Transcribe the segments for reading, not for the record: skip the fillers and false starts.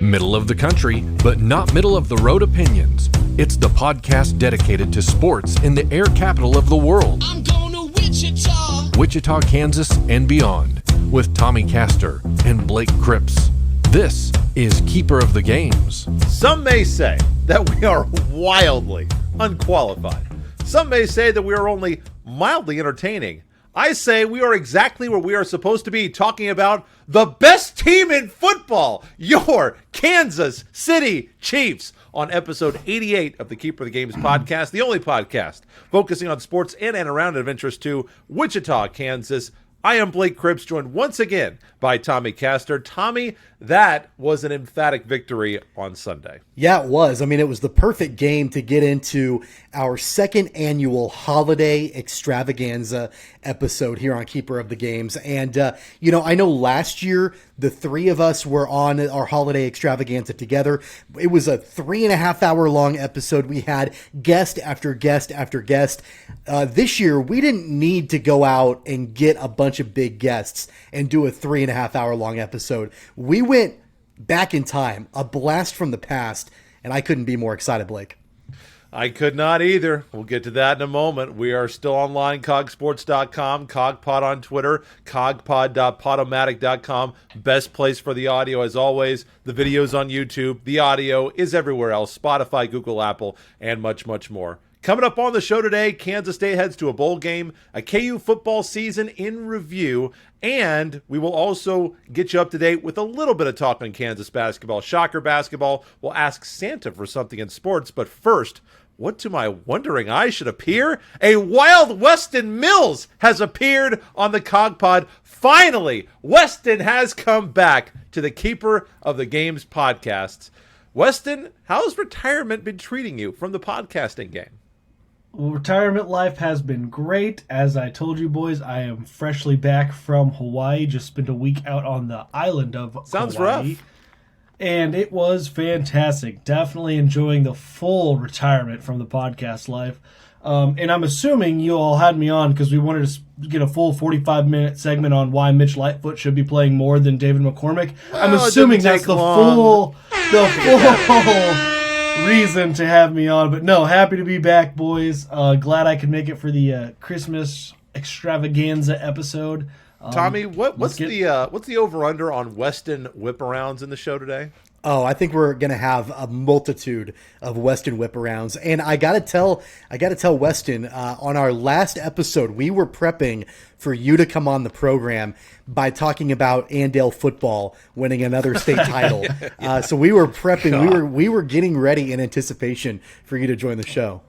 Middle of the country, but not middle of the road opinions. It's the podcast dedicated to sports in the air capital of the world. I'm going to Wichita. Wichita, Kansas, and beyond. With Tommy Castor and Blake Cripps. This is Keeper of the Games. Some may say that we are wildly unqualified. Some may say that we are only mildly entertaining. I say we are exactly where we are supposed to be, talking about the best team in football, your Kansas City Chiefs, on episode 88 of the Keeper of the Games podcast, the only podcast focusing on sports in and around and of interest to Wichita, Kansas. I am Blake Cripps, joined once again by Tommy Castor. Tommy, that was an emphatic victory on Sunday. Yeah, it was. I mean, it was the perfect game to get into our second annual Holiday Extravaganza episode here on Keeper of the Games. And, I know last year the three of us were on our Holiday Extravaganza together. It was a 3.5 hour long episode. We had guest after guest after guest. This year, we didn't need to go out and get a bunch of big guests and do a 3.5 hour long episode. We went back in time, a blast from the past, and I couldn't be more excited, Blake. I could not either. We'll get to that in a moment. We are still online, KOGsports.com, KOGpod on Twitter, KOGpod.podomatic.com. Best place for the audio, as always. The video's on YouTube. The audio is everywhere else, Spotify, Google, Apple, and much, much more. Coming up on the show today, Kansas State heads to a bowl game, a KU football season in review, and we will also get you up to date with a little bit of talk on Kansas basketball. Shocker basketball. We'll ask Santa for something in sports, but first, what to my wondering eye should appear? A wild Weston Mills has appeared on the KOGpod. Finally, Weston has come back to the Keeper of the Games podcasts. Weston, how's retirement been treating you from the podcasting game? Well, retirement life has been great. As I told you boys, I am freshly back from Hawaii. Just spent a week out on the island of Sounds Hawaii. rough. And it was fantastic. Definitely enjoying the full retirement from the podcast life. And I'm assuming you all had me on because we wanted to get a full 45-minute segment on why Mitch Lightfoot should be playing more than David McCormick. I'm assuming that's the full reason to have me on. But no, happy to be back, boys. Glad I could make it for the Christmas extravaganza episode. Tommy, what's the over-under on Weston whip-arounds in the show today? Oh, I think we're going to have a multitude of Weston whip-arounds. And I got to tell Weston, on our last episode, we were prepping for you to come on the program by talking about Andale football winning another state title. So we were prepping. We were getting ready in anticipation for you to join the show.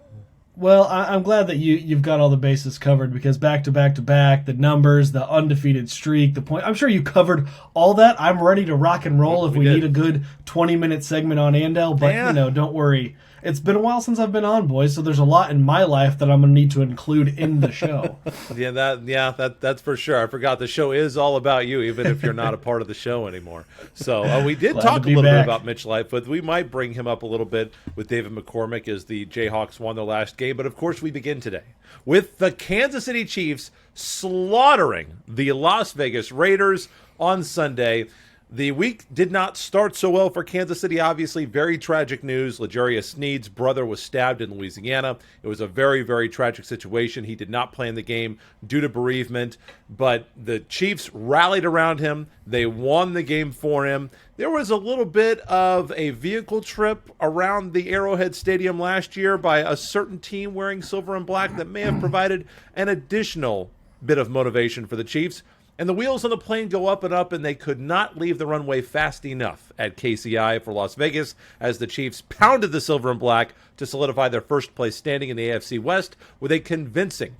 Well, I'm glad that you've got all the bases covered because back to back to back, the numbers, the undefeated streak, the point. I'm sure you covered all that. I'm ready to rock and roll if we need a good 20-minute segment on Andale. But, don't worry. It's been a while since I've been on, boys, so there's a lot in my life that I'm going to need to include in the show. That's for sure. I forgot the show is all about you, even if you're not a part of the show anymore. So we did talk a little bit about Mitch Lightfoot. We might bring him up a little bit with David McCormick as the Jayhawks won their last game. But, of course, we begin today with the Kansas City Chiefs slaughtering the Las Vegas Raiders on Sunday. The week did not start so well for Kansas City, obviously. Very tragic news. L'Jarius Sneed's brother was stabbed in Louisiana. It was a very, very tragic situation. He did not play in the game due to bereavement, but the Chiefs rallied around him. They won the game for him. There was a little bit of a vehicle trip around the Arrowhead Stadium last year by a certain team wearing silver and black that may have provided an additional bit of motivation for the Chiefs. And the wheels on the plane go up, and they could not leave the runway fast enough at KCI for Las Vegas as the Chiefs pounded the silver and black to solidify their first place standing in the AFC West with a convincing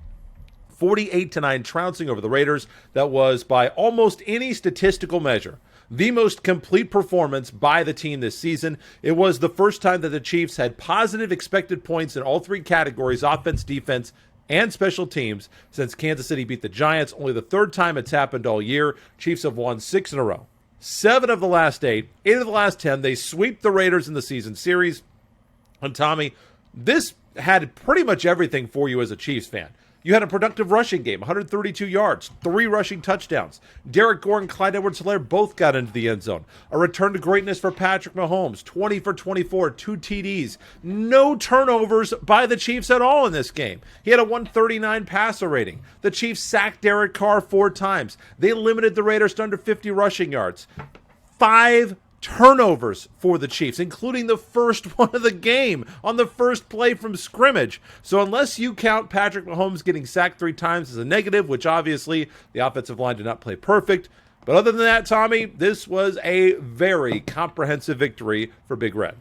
48-9 trouncing over the Raiders that was, by almost any statistical measure, the most complete performance by the team this season. It was the first time that the Chiefs had positive expected points in all three categories, offense, defense, and special teams, since Kansas City beat the Giants. Only the third time it's happened all year. Chiefs have won 6 in a row. 7 of the last 8, 8 of the last 10. They sweep the Raiders in the season series. And Tommy, this had pretty much everything for you as a Chiefs fan. You had a productive rushing game, 132 yards, 3 rushing touchdowns. Derek Gore and Clyde Edwards-Helaire both got into the end zone. A return to greatness for Patrick Mahomes, 20 for 24, 2 TDs. No turnovers by the Chiefs at all in this game. He had a 139 passer rating. The Chiefs sacked Derek Carr 4 times. They limited the Raiders to under 50 rushing yards. 5 turnovers for the Chiefs, including the first one of the game on the first play from scrimmage. So unless you count Patrick Mahomes getting sacked 3 times as a negative, which obviously the offensive line did not play perfect, but other than that, Tommy, this was a very comprehensive victory for Big Red.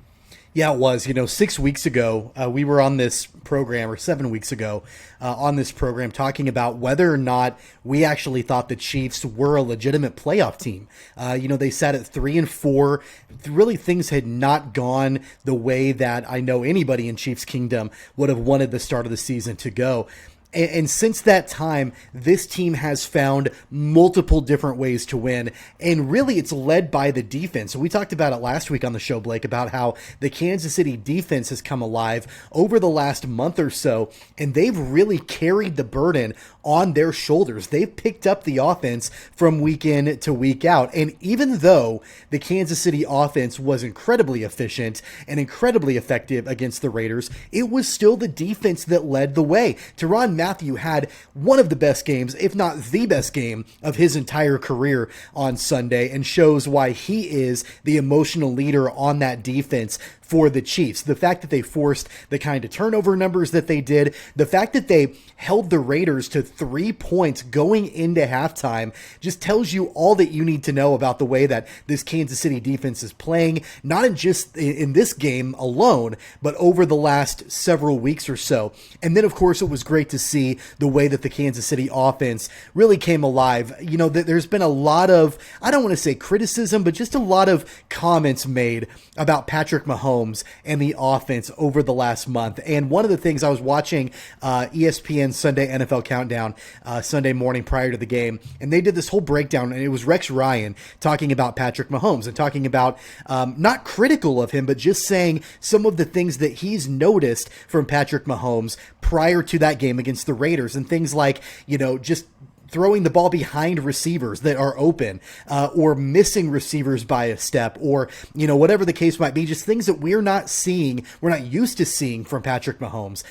Yeah, it was. 6 weeks ago, we were on this program, or 7 weeks ago, on this program, talking about whether or not we actually thought the Chiefs were a legitimate playoff team. They sat at 3-4. Really, things had not gone the way that I know anybody in Chiefs Kingdom would have wanted the start of the season to go. And since that time, this team has found multiple different ways to win. And really, it's led by the defense. So we talked about it last week on the show, Blake, about how the Kansas City defense has come alive over the last month or so. And they've really carried the burden on their shoulders. They've picked up the offense from week in to week out. And even though the Kansas City offense was incredibly efficient and incredibly effective against the Raiders, it was still the defense that led the way. Tyrann Mathieu had one of the best games, if not the best game, of his entire career on Sunday, and shows why he is the emotional leader on that defense for the Chiefs. The fact that they forced the kind of turnover numbers that they did, the fact that they held the Raiders to 3 points going into halftime just tells you all that you need to know about the way that this Kansas City defense is playing, not in just in this game alone, but over the last several weeks or so. And then, of course, it was great to see the way that the Kansas City offense really came alive. There's been a lot of, I don't want to say criticism, but just a lot of comments made about Patrick Mahomes and the offense over the last month. And one of the things, I was watching ESPN Sunday NFL Countdown Sunday morning prior to the game, and they did this whole breakdown, and it was Rex Ryan talking about Patrick Mahomes and talking about, not critical of him, but just saying some of the things that he's noticed from Patrick Mahomes prior to that game against the Raiders, and things like, just throwing the ball behind receivers that are open, or missing receivers by a step, or, whatever the case might be, just things that we're not used to seeing from Patrick Mahomes.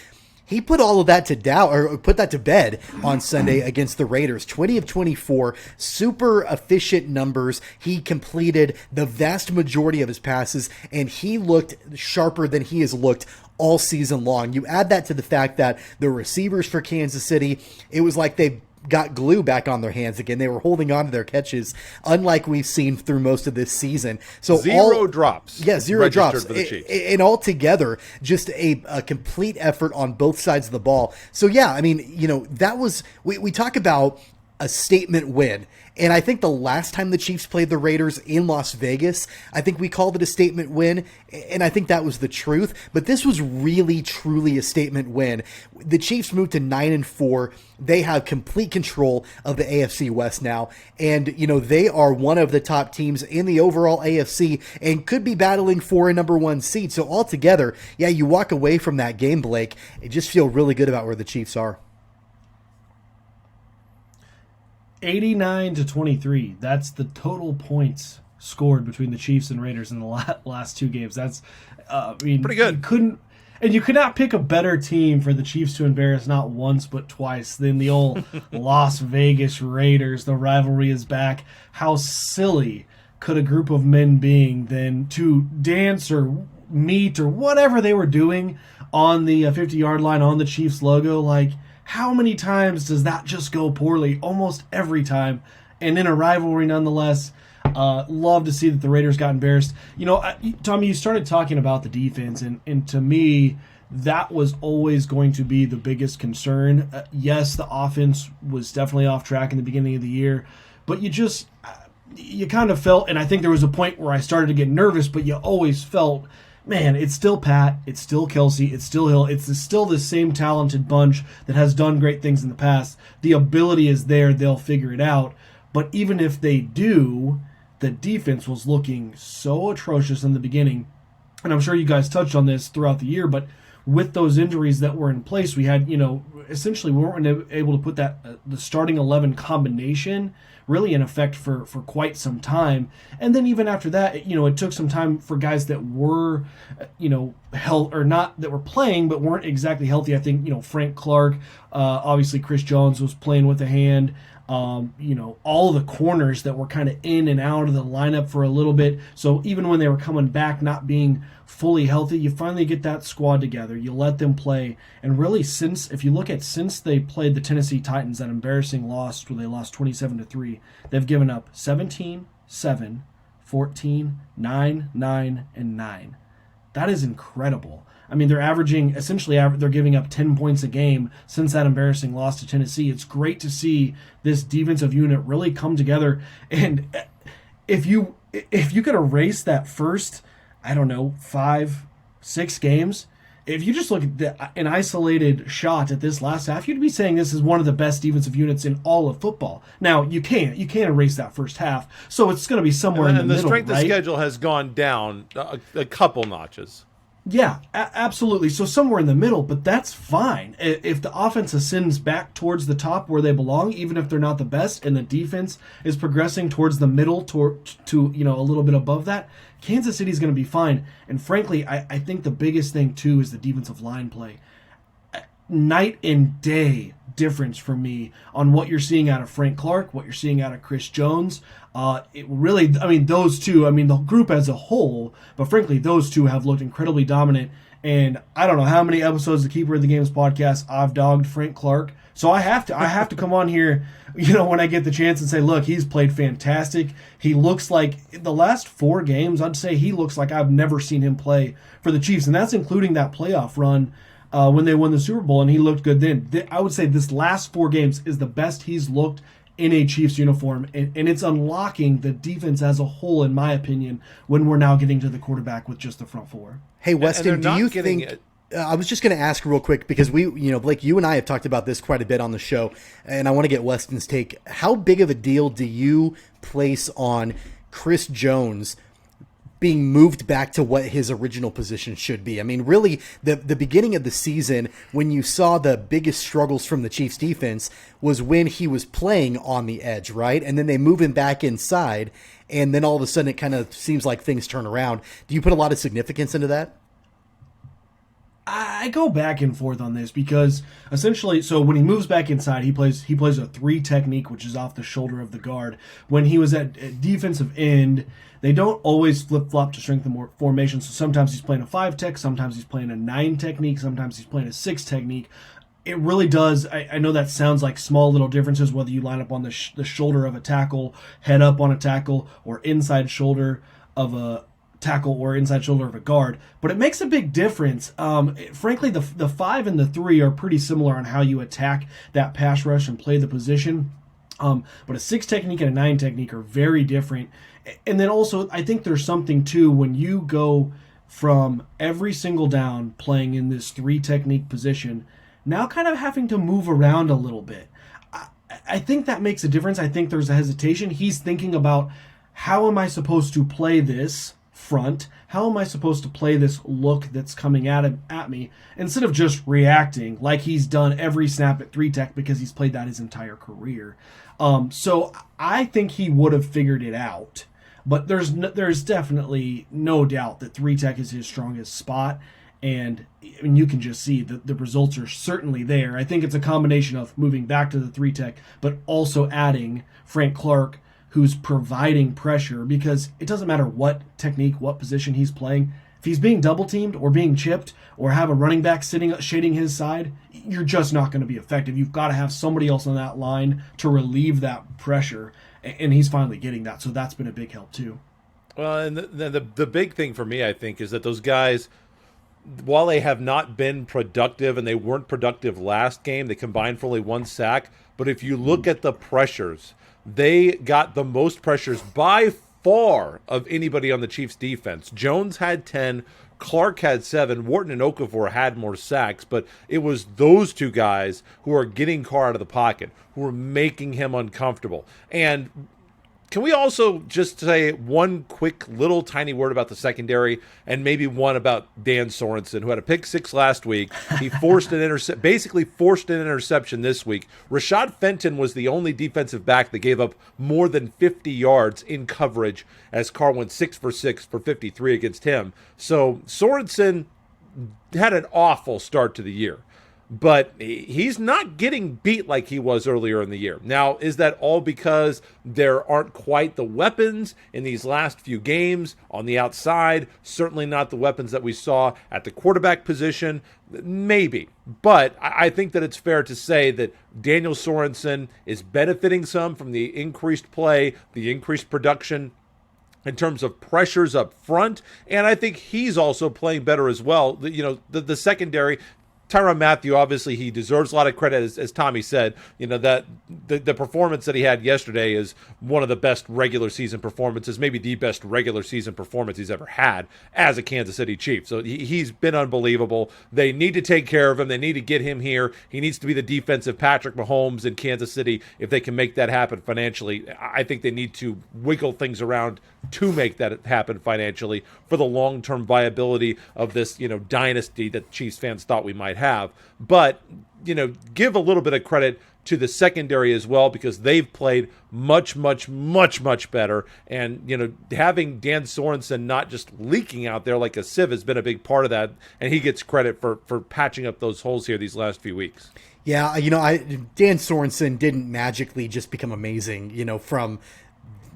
He put all of that to doubt, or put that to bed on Sunday against the Raiders. 20 of 24, super efficient numbers. He completed the vast majority of his passes, and he looked sharper than he has looked all season long. You add that to the fact that the receivers for Kansas City, it was like they got glue back on their hands again. They were holding on to their catches, unlike we've seen through most of this season. So zero drops. Yeah, zero drops. For the Chiefs. And altogether, just a complete effort on both sides of the ball. So yeah, I mean, that was, we talk about a statement win. And I think the last time the Chiefs played the Raiders in Las Vegas, I think we called it a statement win, and I think that was the truth. But this was really, truly a statement win. The Chiefs moved to 9-4. They have complete control of the AFC West now, and they are one of the top teams in the overall AFC and could be battling for a number 1 seed. So altogether, yeah, you walk away from that game, Blake, and just feel really good about where the Chiefs are. 89-23. That's the total points scored between the Chiefs and Raiders in the last 2 games. That's, pretty good. You could not pick a better team for the Chiefs to embarrass not once but twice than the old Las Vegas Raiders. The rivalry is back. How silly could a group of men being than to dance or meet or whatever they were doing on the 50-yard line on the Chiefs logo? Like, how many times does that just go poorly? Almost every time. And in a rivalry nonetheless. Love to see that the Raiders got embarrassed. Tommy, you started talking about the defense, and to me, that was always going to be the biggest concern. Yes, the offense was definitely off track in the beginning of the year, but you kind of felt, and I think there was a point where I started to get nervous, but you always felt, man, it's still Pat, it's still Kelsey, it's still Hill, it's still the same talented bunch that has done great things in the past. The ability is there, they'll figure it out. But even if they do, the defense was looking so atrocious in the beginning. And I'm sure you guys touched on this throughout the year, but with those injuries that were in place, we had, essentially we weren't able to put that the starting 11 combination really in effect for quite some time. And then even after that, it took some time for guys that were, health or not that were playing but weren't exactly healthy. I think, Frank Clark, obviously Chris Jones was playing with a hand. All the corners that were kind of in and out of the lineup for a little bit. So even when they were coming back, not being fully healthy, you finally get that squad together. You let them play. And really, since they played the Tennessee Titans, that embarrassing loss where they lost 27-3, they've given up 17, 7, 14, 9, 9, and 9. That is incredible. I mean, they're they're giving up 10 points a game since that embarrassing loss to Tennessee. It's great to see this defensive unit really come together. And if you could erase that first, 5, 6 games, if you just look at an isolated shot at this last half, you'd be saying this is one of the best defensive units in all of football. Now, you can't erase that first half, so it's going to be somewhere in the middle, and the strength right? of schedule has gone down a couple notches. Yeah, absolutely. So somewhere in the middle, but that's fine. If the offense ascends back towards the top where they belong, even if they're not the best, and the defense is progressing towards the middle to a little bit above that, Kansas City's going to be fine. And frankly, I think the biggest thing too is the defensive line play. Night and day difference for me on what you're seeing out of Frank Clark, what you're seeing out of Chris Jones. Those two, the group as a whole, but frankly, those two have looked incredibly dominant. And I don't know how many episodes of the Keeper of the Games podcast I've dogged Frank Clark. So I have to come on here, when I get the chance and say, look, he's played fantastic. He looks like the last 4 games, I'd say he looks like I've never seen him play for the Chiefs. And that's including that playoff run when they won the Super Bowl, and he looked good then. I would say this last 4 games is the best he's looked in a Chiefs uniform, and it's unlocking the defense as a whole, in my opinion, when we're now getting to the quarterback with just the front 4. Hey, Weston, do you think... I was just going to ask real quick, because Blake, you and I have talked about this quite a bit on the show, and I want to get Weston's take. How big of a deal do you place on Chris Jones being moved back to what his original position should be? I mean, really, the beginning of the season, when you saw the biggest struggles from the Chiefs defense, was when he was playing on the edge, right? And then they move him back inside, and then all of a sudden it kind of seems like things turn around. Do you put a lot of significance into that? I go back and forth on this because essentially, so when he moves back inside, he plays a 3 technique, which is off the shoulder of the guard. When he was at defensive end, they don't always flip-flop to strengthen formation. So sometimes he's playing a 5 tech, sometimes he's playing a 9 technique, sometimes he's playing a 6 technique. It really does. I know that sounds like small little differences, whether you line up on the shoulder of a tackle, head up on a tackle, or inside shoulder of a tackle or inside shoulder of a guard, but it makes a big difference. Frankly, the 5 and the 3 are pretty similar on how you attack that pass rush and play the position. But a 6 technique and a 9 technique are very different. And then also, I think there's something too when you go from every single down playing in this 3 technique position, now kind of having to move around a little bit. I think that makes a difference. I think there's a hesitation. He's thinking about, how am I supposed to play this front? How am I supposed to play this look that's coming at me, instead of just reacting like he's done every snap at 3 tech because he's played that his entire career. So I think he would have figured it out, but there's definitely no doubt that 3 tech is his strongest spot. And you can just see that the results are certainly there. I think it's a combination of moving back to the 3 tech, but also adding Frank Clark, who's providing pressure, because it doesn't matter what technique, what position he's playing. If he's being double teamed or being chipped or have a running back shading his side, you're just not going to be effective. You've got to have somebody else on that line to relieve that pressure, and he's finally getting that. So that's been a big help too. Well, and the big thing for me, I think, is that those guys, while they have not been productive, and they weren't productive last game, they combined for only 1 sack. But if you look at the pressures, they got the most pressures by far of anybody on the Chiefs defense. Jones had 10, Clark had 7, Wharton and Okafor had more sacks, but it was those 2 guys who are getting Carr out of the pocket, who are making him uncomfortable. And Can we also just say one quick little tiny word about the secondary, and maybe one about Dan Sorensen, who had a pick six last week. He forced an basically forced an interception this week. Rashad Fenton was the only defensive back that gave up more than 50 yards in coverage, as Carr went 6 for 6 for 53 against him. So Sorensen had an awful start to the year. But he's not getting beat like he was earlier in the year. Now, is that all because there aren't quite the weapons in these last few games on the outside? Certainly not the weapons that we saw at the quarterback position. Maybe. But I think that it's fair to say that Daniel Sorensen is benefiting some from the increased play, the increased production in terms of pressures up front. And I think he's also playing better as well. The secondary, Tyrann Mathieu, obviously he deserves a lot of credit, as Tommy said. That the performance that he had yesterday is one of the best regular season performances, maybe the best regular season performance he's ever had as a Kansas City Chief. So he's been unbelievable. They need to take care of him. They need to get him here. He needs to be the defensive Patrick Mahomes in Kansas City. If they can make that happen financially, I think they need to wiggle things around to make that happen financially for the long-term viability of this, dynasty that Chiefs fans thought we might have. But, give a little bit of credit to the secondary as well, because they've played much, much, much, much better. And, having Dan Sorensen not just leaking out there like a sieve has been a big part of that. And he gets credit for patching up those holes here these last few weeks. Yeah, Dan Sorensen didn't magically just become amazing, from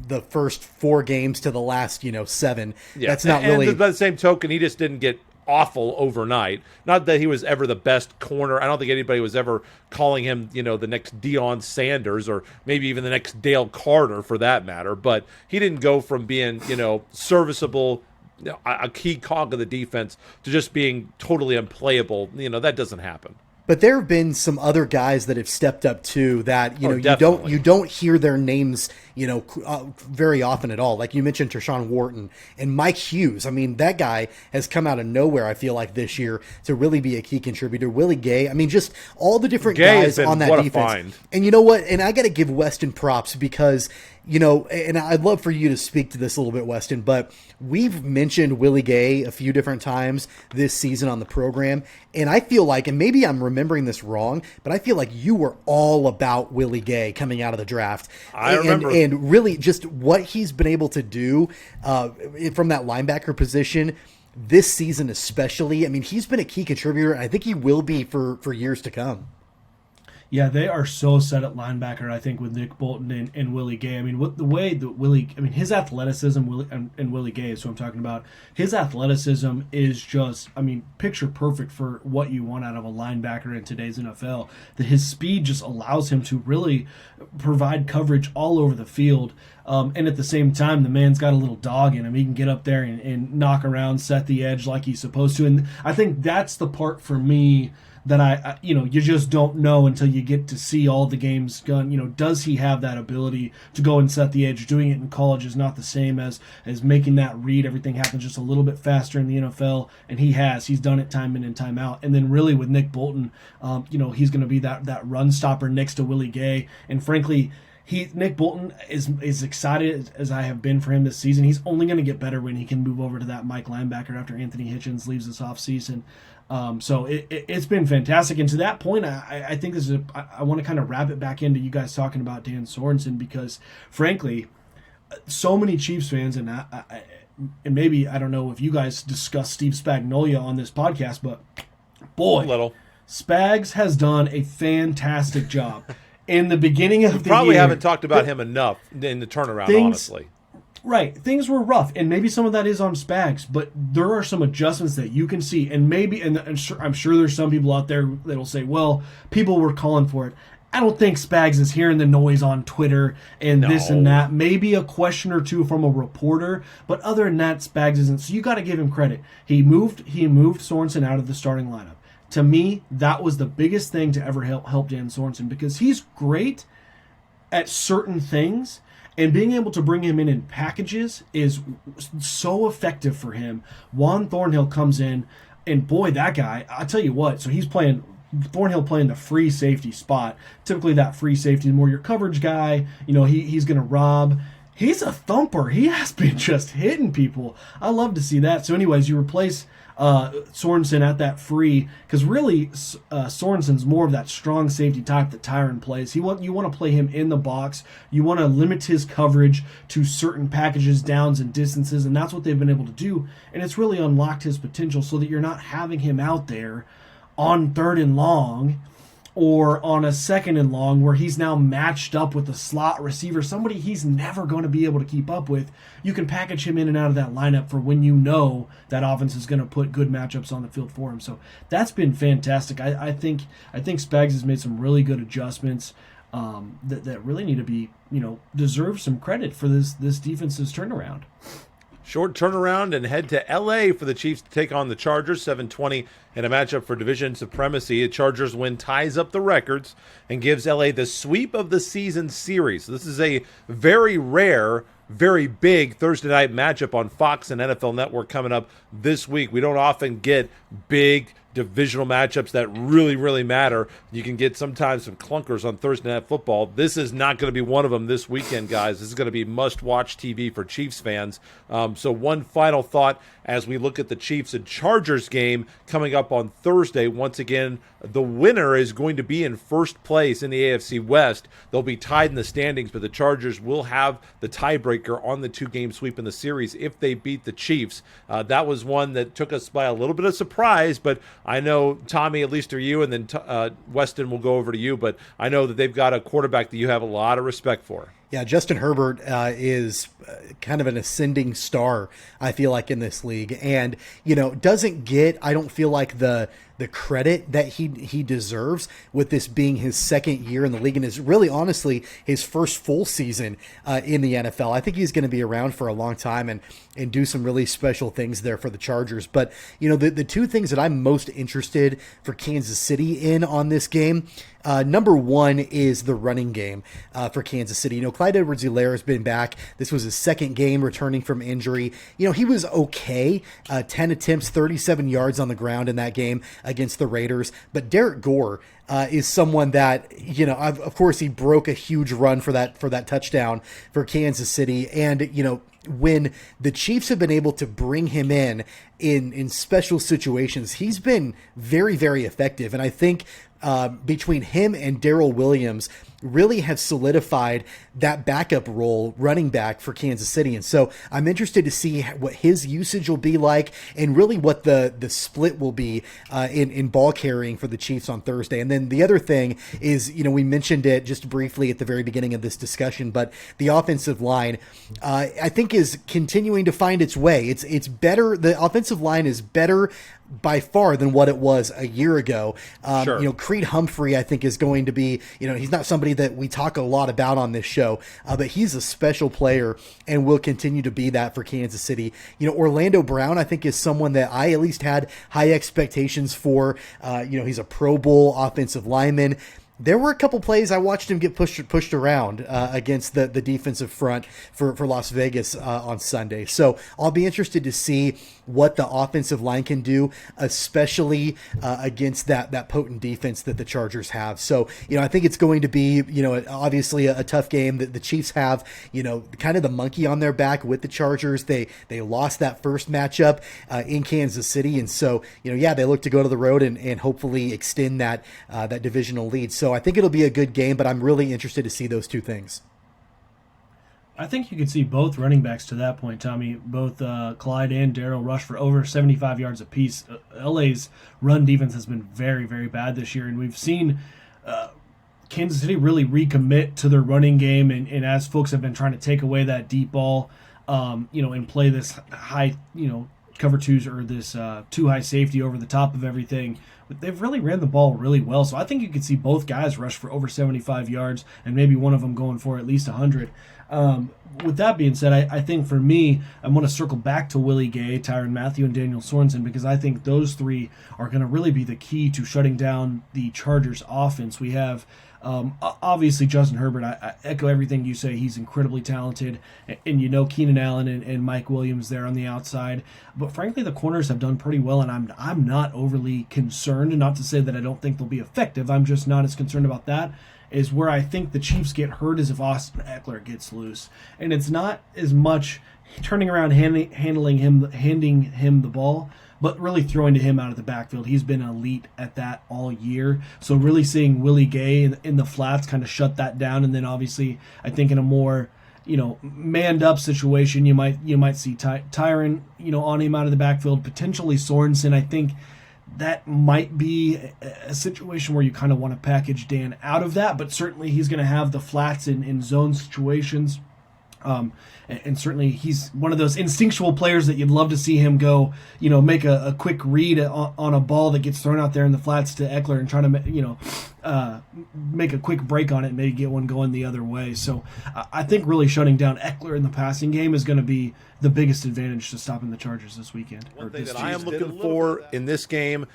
the first 4 games to the last, 7. Yeah. That's not really. And by the same token, he just didn't get awful overnight. Not that he was ever the best corner. I don't think anybody was ever calling him, the next Deion Sanders, or maybe even the next Dale Carter for that matter. But he didn't go from being, serviceable, a key cog of the defense, to just being totally unplayable. That doesn't happen. But there have been some other guys that have stepped up too that, you don't hear their names, very often at all. Like you mentioned Tershawn Wharton and Mike Hughes. I mean, that guy has come out of nowhere, I feel like, this year to really be a key contributor. Willie Gay. I mean, just all the different guys on that defense. And you know what? And I got to give Weston props because, and I'd love for you to speak to this a little bit, Weston, but we've mentioned Willie Gay a few different times this season on the program. And I feel like, and maybe I'm remembering this wrong, but I feel like you were all about Willie Gay coming out of the draft. I remember. And really just what he's been able to do from that linebacker position this season especially. I mean, he's been a key contributor, and I think he will be for years to come. Yeah, they are so set at linebacker, I think, with Nick Bolton and Willie Gay. I mean, the way that his athleticism, and Willie Gay is who I'm talking about, his athleticism is just, picture perfect for what you want out of a linebacker in today's NFL. That his speed just allows him to really provide coverage all over the field. And at the same time, the man's got a little dog in him. He can get up there and knock around, set the edge like he's supposed to. And I think that's the part for me that you just don't know until you get to see all the games done. Does he have that ability to go and set the edge? Doing it in college is not the same as making that read. Everything happens just a little bit faster in the NFL, and he's done it time in and time out. And then really with Nick Bolton, he's going to be that run stopper next to Willie Gay. And frankly, Nick Bolton is excited as I have been for him this season. He's only going to get better when he can move over to that Mike linebacker after Anthony Hitchens leaves this offseason. So it's been fantastic. And to that point, I think I want to kind of wrap it back into you guys talking about Dan Sorensen, because frankly, so many Chiefs fans, and maybe, I don't know if you guys discuss Steve Spagnuolo on this podcast, but boy, Spags has done a fantastic job. In the beginning of the year, probably haven't talked about him enough in the turnaround, honestly. Right. Things were rough, and maybe some of that is on Spags, but there are some adjustments that you can see, and I'm sure there's some people out there that'll say, well, people were calling for it. I don't think Spags is hearing the noise on Twitter and this and that. Maybe a question or two from a reporter, but other than that, Spags isn't. So you got to give him credit. He moved Sorensen out of the starting lineup. To me, that was the biggest thing to ever help Dan Sorensen, because he's great at certain things, and being able to bring him in packages is so effective for him. Juan Thornhill comes in, and boy, that guy, I'll tell you what, so he's playing Thornhill playing the free safety spot. Typically that free safety is more your coverage guy. He's going to rob. He's a thumper. He has been just hitting people. I love to see that. So anyways, you replace Sorensen at that free, because really Sorensen's more of that strong safety type that Tyron plays. You want to play him in the box. You want to limit his coverage to certain packages, downs, and distances, and that's what they've been able to do. And it's really unlocked his potential so that you're not having him out there on 3rd and long or on a 2nd and long where he's now matched up with a slot receiver, somebody he's never going to be able to keep up with. You can package him in and out of that lineup for when you know that offense is going to put good matchups on the field for him. So that's been fantastic. I think Spags has made some really good adjustments that really need to be, deserve some credit for this defense's turnaround. Short turnaround and head to L.A. for the Chiefs to take on the Chargers, 7:20 in a matchup for division supremacy. The Chargers win ties up the records and gives L.A. the sweep of the season series. This is a very rare, very big Thursday night matchup on Fox and NFL Network coming up this week. We don't often get big divisional matchups that really, really matter. You can get sometimes some clunkers on Thursday Night Football. This is not going to be one of them this weekend, guys. This is going to be must-watch TV for Chiefs fans. So one final thought as we look at the Chiefs and Chargers game coming up on Thursday. Once again, the winner is going to be in first place in the AFC West. They'll be tied in the standings, but the Chargers will have the tiebreaker on the 2-game sweep in the series if they beat the Chiefs. That was one that took us by a little bit of surprise, but I know, Tommy, at least through you, and then Weston will go over to you, but I know that they've got a quarterback that you have a lot of respect for. Yeah, Justin Herbert is kind of an ascending star, I feel like, in this league. And, doesn't get, I don't feel like, the credit that he deserves, with this being his 2nd year in the league and is really, honestly, his first full season in the NFL. I think he's going to be around for a long time and do some really special things there for the Chargers. But, the two things that I'm most interested for Kansas City in on this game, number one is the running game for Kansas City. Clyde Edwards-Helaire has been back. This was his 2nd game returning from injury. He was okay. 10 attempts, 37 yards on the ground in that game against the Raiders. But Derek Gore is someone that, of course, he broke a huge run for that touchdown for Kansas City. And, when the Chiefs have been able to bring him in special situations, he's been very, very effective. And I think between him and Darrell Williams really have solidified that backup role, running back for Kansas City. And so I'm interested to see what his usage will be like and really what the split will be in ball carrying for the Chiefs on Thursday. And then the other thing is, we mentioned it just briefly at the very beginning of this discussion, but the offensive line, I think, is continuing to find its way. It's better. The offensive line is better by far than what it was a year ago. Sure. Creed Humphrey, I think, is going to be, he's not somebody that we talk a lot about on this show, but he's a special player and will continue to be that for Kansas City. Orlando Brown, I think, is someone that I at least had high expectations for. He's a Pro Bowl offensive lineman. There were a couple plays I watched him get pushed around against the defensive front for Las Vegas on Sunday. So I'll be interested to see what the offensive line can do, especially against that potent defense that the Chargers have. So, I think it's going to be, obviously a tough game. The Chiefs have, kind of the monkey on their back with the Chargers. They lost that first matchup in Kansas City. And so, they look to go to the road and hopefully extend that divisional lead. So I think it'll be a good game, but I'm really interested to see those two things. I think you could see both running backs to that point, Tommy. Both Clyde and Darrell rush for over 75 yards apiece. LA's run defense has been very, very bad this year, and we've seen Kansas City really recommit to their running game, and as folks have been trying to take away that deep ball, and play this high, cover twos or this too high safety over the top of everything. But they've really ran the ball really well. So I think you could see both guys rush for over 75 yards and maybe one of them going for at least 100. With that being said, I think for me, I'm going to circle back to Willie Gay, Tyrann Mathieu, and Daniel Sorensen, because I think those three are going to really be the key to shutting down the Chargers offense. We have obviously Justin Herbert. I echo everything you say. He's incredibly talented, and Keenan Allen and Mike Williams there on the outside. But frankly, the corners have done pretty well, and I'm not overly concerned. Not to say that I don't think they'll be effective. I'm just not as concerned about that. is where I think the Chiefs get hurt is if Austin Eckler gets loose. And it's not as much turning around, handing him the ball, but really throwing to him out of the backfield. He's been elite at that all year. So really seeing Willie Gay in the flats kind of shut that down. And then obviously I think in a more manned up situation, you might see Tyron, on him out of the backfield, potentially Sorensen. I think that might be a situation where you kind of want to package Dan out of that, but certainly he's going to have the flats in zone situations. And certainly he's one of those instinctual players that you'd love to see him go, make a quick read on a ball that gets thrown out there in the flats to Eckler and try to, make a quick break on it and maybe get one going the other way. So I think really shutting down Eckler in the passing game is going to be the biggest advantage to stopping the Chargers this weekend. One thing that I am looking for in this game,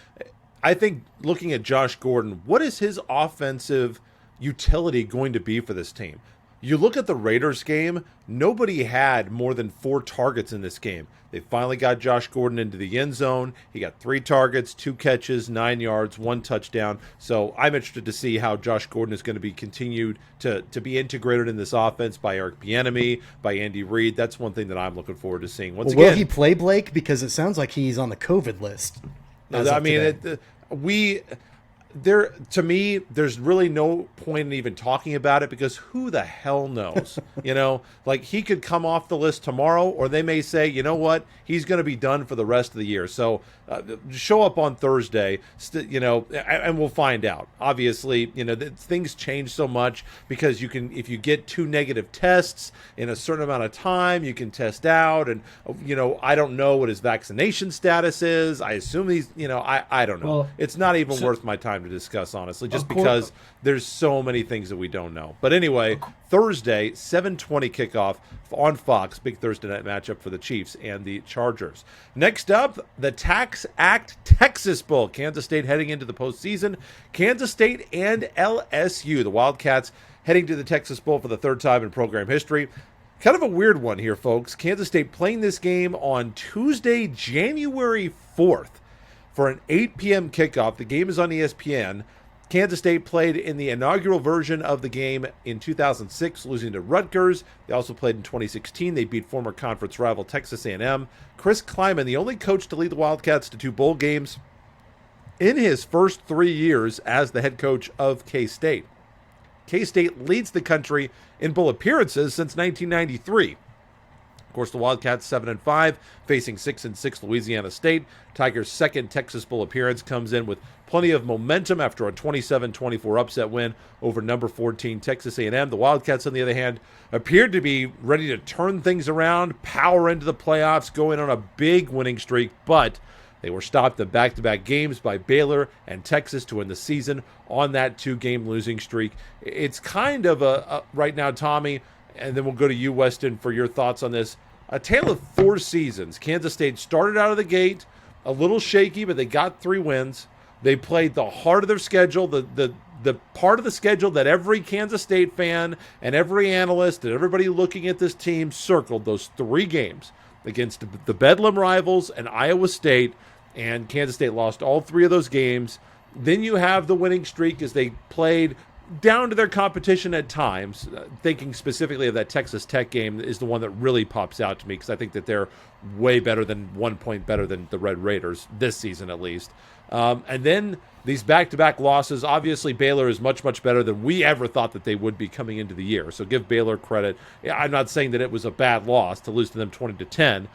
I think looking at Josh Gordon, what is his offensive utility going to be for this team? You look at the Raiders game, nobody had more than 4 targets in this game. They finally got Josh Gordon into the end zone. He got 3 targets, 2 catches, 9 yards, 1 touchdown. So I'm interested to see how Josh Gordon is going to be continued to be integrated in this offense by Eric Bieniemy, by Andy Reid. That's one thing that I'm looking forward to seeing. Once again, will he play, Blake? Because it sounds like he's on the COVID list. I mean, to me, there's really no point in even talking about it because who the hell knows? Like he could come off the list tomorrow, or they may say, you know what, he's going to be done for the rest of the year. So show up on Thursday, and we'll find out. Obviously, things change so much because if you get 2 negative tests in a certain amount of time, you can test out. And, I don't know what his vaccination status is. I assume he's, I don't know. Well, it's not even worth my time to discuss, honestly, just because there's so many things that we don't know. But anyway, Thursday, 7:20 kickoff on Fox, big Thursday night matchup for the Chiefs and the Chargers. Next up, the Tax Act Texas Bowl. Kansas State heading into the postseason. Kansas State and LSU, the Wildcats, heading to the Texas Bowl for the 3rd time in program history. Kind of a weird one here, folks. Kansas State playing this game on Tuesday, January 4th. For an 8 p.m. kickoff. The game is on ESPN. Kansas State played in the inaugural version of the game in 2006, losing to Rutgers. They also played in 2016. They beat former conference rival Texas A&M. Chris Klieman, the only coach to lead the Wildcats to 2 bowl games in his first 3 years as the head coach of K-State. K-State leads the country in bowl appearances since 1993. Of course, the Wildcats 7-5, facing 6-6 Louisiana State. Tigers' second Texas Bowl appearance comes in with plenty of momentum after a 27-24 upset win over number 14 Texas A&M. The Wildcats, on the other hand, appeared to be ready to turn things around, power into the playoffs, going on a big winning streak, but they were stopped in back-to-back games by Baylor and Texas to win the season on that 2-game losing streak. It's kind of a right now, Tommy, and then we'll go to you, Weston, for your thoughts on this. A tale of 4 seasons. Kansas State started out of the gate a little shaky, but they got 3 wins. They played the heart of their schedule, the part of the schedule that every Kansas State fan and every analyst and everybody looking at this team circled, those 3 games against the Bedlam rivals and Iowa State, and Kansas State lost all 3 of those games. Then you have the winning streak as they played down to their competition at times. Thinking specifically of that Texas Tech game is the one that really pops out to me because I think that they're way better than 1 point better than the Red Raiders this season at least. And then these back-to-back losses. Obviously, Baylor is much, much better than we ever thought that they would be coming into the year. So give Baylor credit. I'm not saying that it was a bad loss to lose to them 20-10,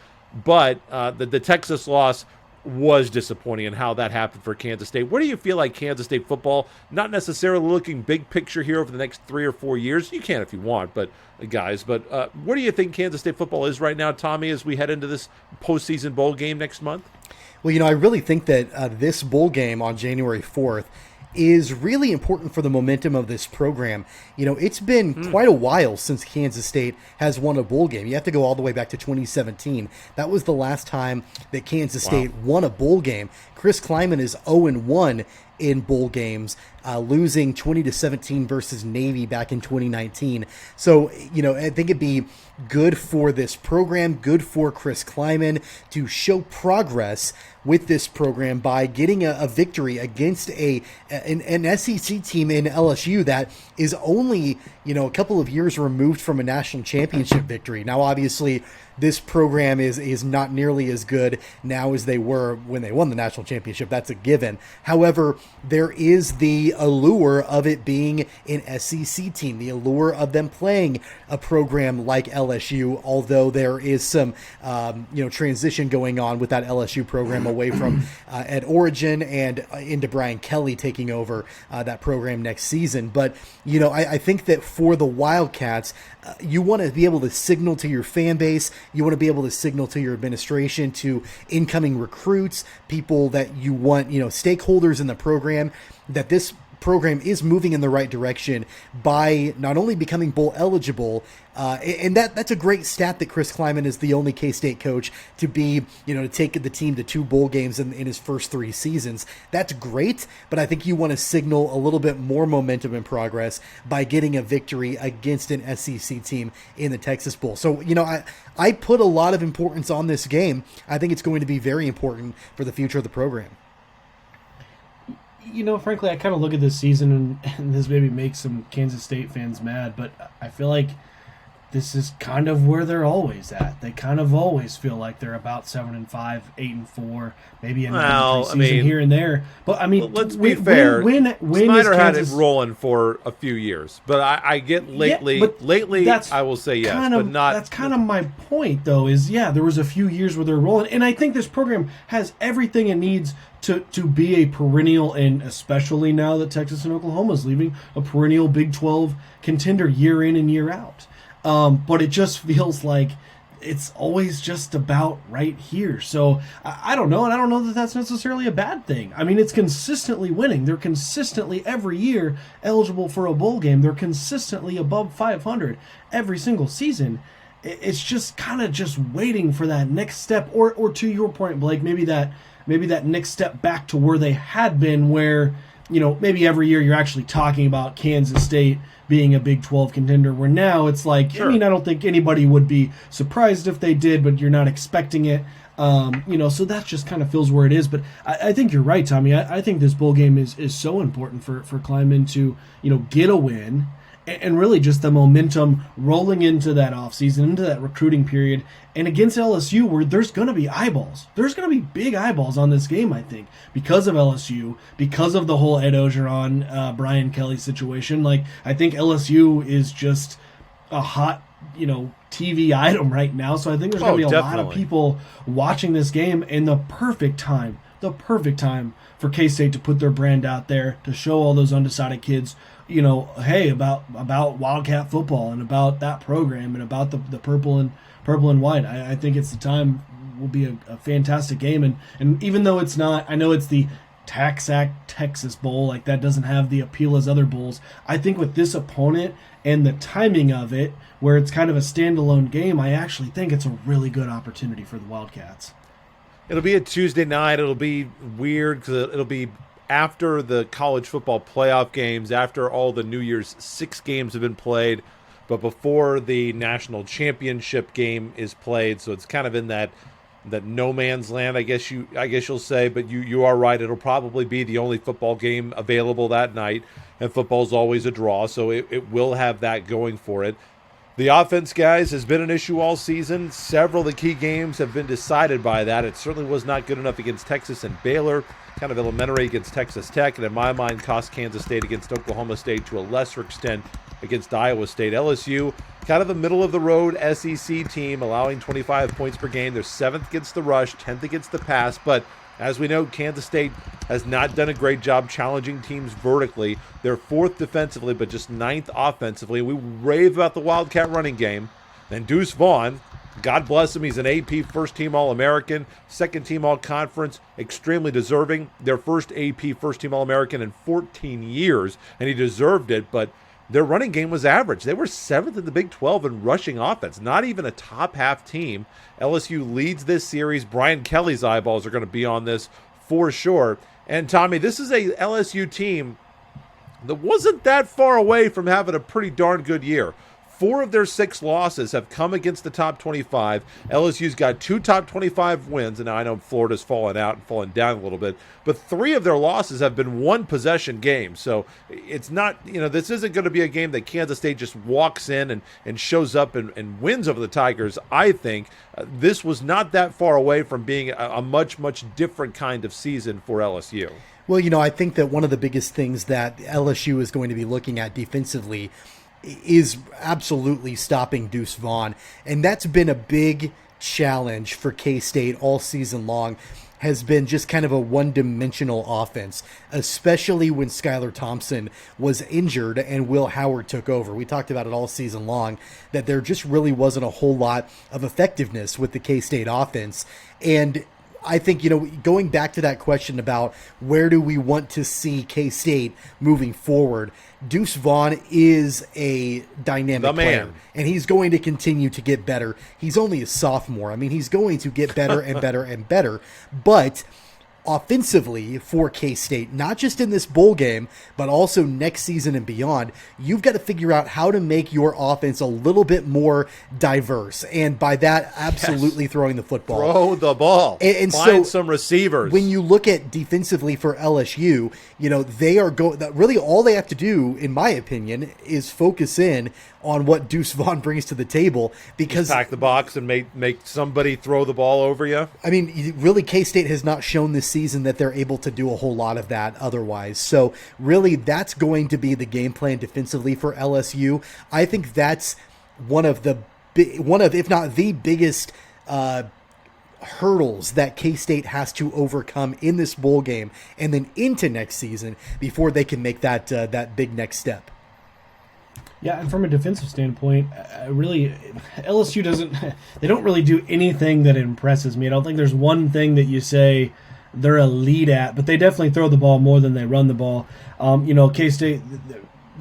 but the Texas loss was disappointing in how that happened for Kansas State. Where do you feel like Kansas State football, not necessarily looking big picture here over the next 3 or 4 years, you can if you want, but guys, but where do you think Kansas State football is right now, Tommy, as we head into this postseason bowl game next month? Well, I really think that this bowl game on January 4th is really important for the momentum of this program. It's been quite a while since Kansas State has won a bowl game. You have to go all the way back to 2017. That was the last time that Kansas State won a bowl game. Chris Klieman is 0-1 in bowl games, losing 20-17 versus Navy back in 2019. So, I think it'd be good for this program, good for Chris Klieman to show progress with this program by getting a victory against an SEC team in LSU that is only, a couple of years removed from a national championship victory. Now, obviously, this program is not nearly as good now as they were when they won the national championship. That's a given. However, there is the allure of it being an SEC team, the allure of them playing a program like LSU, although there is some, transition going on with that LSU program away from Ed Origin and into Brian Kelly taking over that program next season. But, I think that for the Wildcats, you want to be able to signal to your fan base, you want to be able to signal to your administration, to incoming recruits, people that you want, stakeholders in the program, that this program is moving in the right direction by not only becoming bowl eligible, and that's a great stat that Chris Klieman is the only K-State coach to be, to take the team to 2 bowl games in his first 3 seasons. That's great, but I think you want to signal a little bit more momentum and progress by getting a victory against an SEC team in the Texas Bowl. So, I put a lot of importance on this game. I think it's going to be very important for the future of the program. Frankly, I kind of look at this season, and this maybe makes some Kansas State fans mad, but I feel like this is kind of where they're always at. They kind of always feel like they're about 7-5, 8-4, maybe a season here and there. But let's be fair. Snyder had it rolling for a few years, but I get lately. I will say yes, but not. That's kind of my point, though. There was a few years where they're rolling, and I think this program has everything it needs to be a perennial, and especially now that Texas and Oklahoma is leaving, a perennial Big 12 contender year in and year out. But it just feels like it's always just about right here. So I don't know, and I don't know that that's necessarily a bad thing. It's consistently winning. They're consistently every year eligible for a bowl game. They're consistently above 500 every single season. It's just kind of just waiting for that next step, or to your point, Blake, maybe that next step back to where they had been, where, maybe every year you're actually talking about Kansas State being a Big 12 contender, where now it's like, sure. I don't think anybody would be surprised if they did, but you're not expecting it. So that just kind of feels where it is. But I think you're right, Tommy. I think this bowl game is so important for Klieman to, get a win, and really just the momentum rolling into that offseason, into that recruiting period, and against LSU, where there's going to be eyeballs. There's going to be big eyeballs on this game, I think, because of LSU, because of the whole Ed Orgeron, Brian Kelly situation. Like, I think LSU is just a hot, TV item right now. So I think there's going to be a lot of people watching this game, and the perfect time for K-State to put their brand out there, to show all those undecided kids, hey, about Wildcat football and about that program and about the purple and white. I think it's the time. Will be a fantastic game, and even though it's not, I know it's the TaxAct Texas Bowl, like that doesn't have the appeal as other bowls. I think with this opponent and the timing of it, where it's kind of a standalone game, I actually think it's a really good opportunity for the Wildcats. It'll be a Tuesday night. It'll be weird because it'll be after the college football playoff games, after all the New Year's 6 games have been played, but before the national championship game is played. So it's kind of in that no man's land, I guess you'll say. But you are right. It'll probably be the only football game available that night, and football's always a draw, so it will have that going for it. The offense, guys, has been an issue all season. Several of the key games have been decided by that. It certainly was not good enough against Texas and Baylor, kind of elementary against Texas Tech, and in my mind cost Kansas State against Oklahoma State, to a lesser extent against Iowa State. LSU, kind of a middle-of-the-road SEC team, allowing 25 points per game. They're 7th against the rush, 10th against the pass, but as we know, Kansas State has not done a great job challenging teams vertically. They're 4th defensively, but just 9th offensively. We rave about the Wildcat running game. And Deuce Vaughn, God bless him, he's an AP first-team All-American, second-team All-Conference, extremely deserving. Their first AP first-team All-American in 14 years, and he deserved it, but their running game was average. They were 7th in the Big 12 in rushing offense, not even a top-half team. LSU leads this series. Brian Kelly's eyeballs are going to be on this for sure. And Tommy, this is a LSU team that wasn't that far away from having a pretty darn good year. 4 of their 6 losses have come against the top 25. LSU's got 2 top 25 wins, and I know Florida's fallen out and fallen down a little bit, but 3 of their losses have been one-possession games. So it's not, this isn't going to be a game that Kansas State just walks in and shows up and wins over the Tigers. I think this was not that far away from being a much, much different kind of season for LSU. Well, I think that one of the biggest things that LSU is going to be looking at defensively is absolutely stopping Deuce Vaughn. And that's been a big challenge for K-State all season long, has been just kind of a one-dimensional offense, especially when Skylar Thompson was injured and Will Howard took over. We talked about it all season long, that there just really wasn't a whole lot of effectiveness with the K-State offense. And I think, going back to that question about where do we want to see K-State moving forward, Deuce Vaughn is a dynamic player, and he's going to continue to get better. He's only a sophomore. I mean, he's going to get better and better and better, but offensively for K-State, not just in this bowl game, but also next season and beyond, you've got to figure out how to make your offense a little bit more diverse. And by that, absolutely throwing the football. Throw the ball. And find so some receivers. When you look at defensively for LSU, they are really all they have to do, in my opinion, is focus in on what Deuce Vaughn brings to the table, because just pack the box and make somebody throw the ball over you. I mean, really, K-State has not shown this season that they're able to do a whole lot of that otherwise. So really, that's going to be the game plan defensively for LSU. I think that's one of, if not the biggest hurdles that K-State has to overcome in this bowl game and then into next season before they can make that big next step. Yeah, and from a defensive standpoint, really, LSU they don't really do anything that impresses me. I don't think there's one thing that you say they're elite at, but they definitely throw the ball more than they run the ball.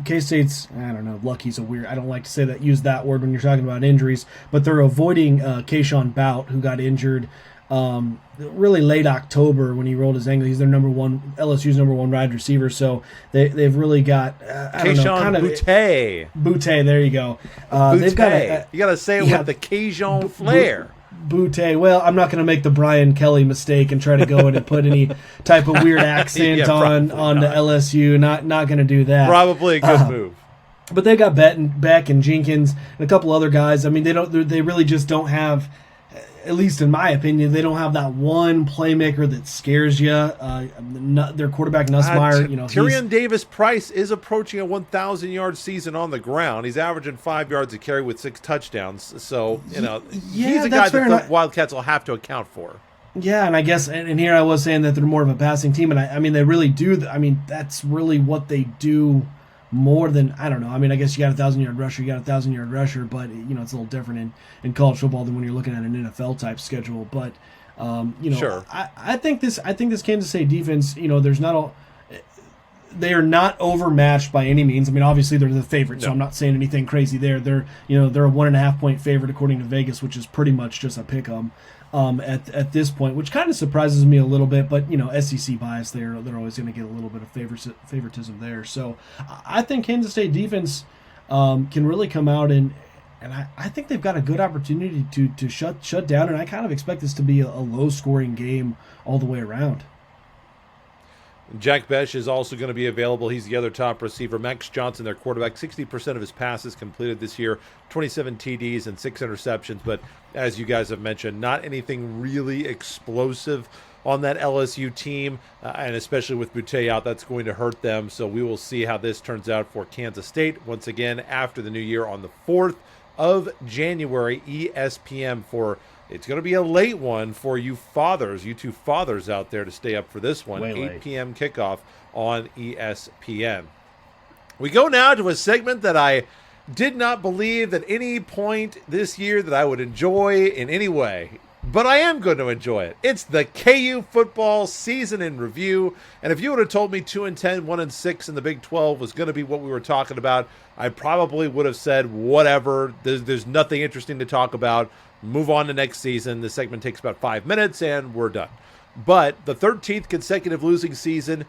K-State's, I don't know, lucky's a weird, I don't like to use that word when you're talking about injuries, but they're avoiding Keyshawn Bout, who got injured really late October when he rolled his ankle. He's their LSU's number 1 wide receiver, so they've really got Boutte. Boutte, there you go. They've got you got to say it with the Cajun flair. Boutte. Well, I'm not going to make the Brian Kelly mistake and try to go in and put any type of weird accent on the LSU. Not going to do that. Probably a good move. But they got Beck and Jenkins and a couple other guys. I mean, they really just don't have, at least in my opinion, they don't have that one playmaker that scares you. Their quarterback Nussmeier, Tyrion Davis-Price is approaching a 1,000-yard season on the ground. He's averaging 5 yards a carry with 6 touchdowns. So he's a guy that the Wildcats will have to account for. Yeah, and I guess, and here I was saying that they're more of a passing team, and I mean they really do. I mean that's really what they do. More than, I don't know. I mean, I guess you got a 1,000-yard rusher, but it's a little different in college football than when you're looking at an NFL type schedule. But sure. I think this Kansas State defense, they are not overmatched by any means. I mean, obviously they're the favorite, so I'm not saying anything crazy there. They're a 1.5 point favorite according to Vegas, which is pretty much just a pick 'em. At this point, which kind of surprises me a little bit, but SEC bias, they're always going to get a little bit of favoritism there. So I think Kansas State defense can really come out and I think they've got a good opportunity to shut down, and I kind of expect this to be a low scoring game all the way around. Jack Besh is also going to be available. He's the other top receiver. Max Johnson, their quarterback, 60% of his passes completed this year, 27 TDs and 6 interceptions. But as you guys have mentioned, not anything really explosive on that LSU team, and especially with Boutte out, that's going to hurt them. So we will see how this turns out for Kansas State. Once again, after the new year on the 4th of January, ESPN for... It's going to be a late one for you two fathers out there to stay up for this one. 8 p.m. kickoff on ESPN. We go now to a segment that I did not believe at any point this year that I would enjoy in any way, but I am going to enjoy it. It's the KU football season in review, and if you would have told me 2-10, 1-6 in the Big 12 was going to be what we were talking about, I probably would have said whatever. There's nothing interesting to talk about. Move on to next season. This segment takes about 5 minutes, and we're done. But the 13th consecutive losing season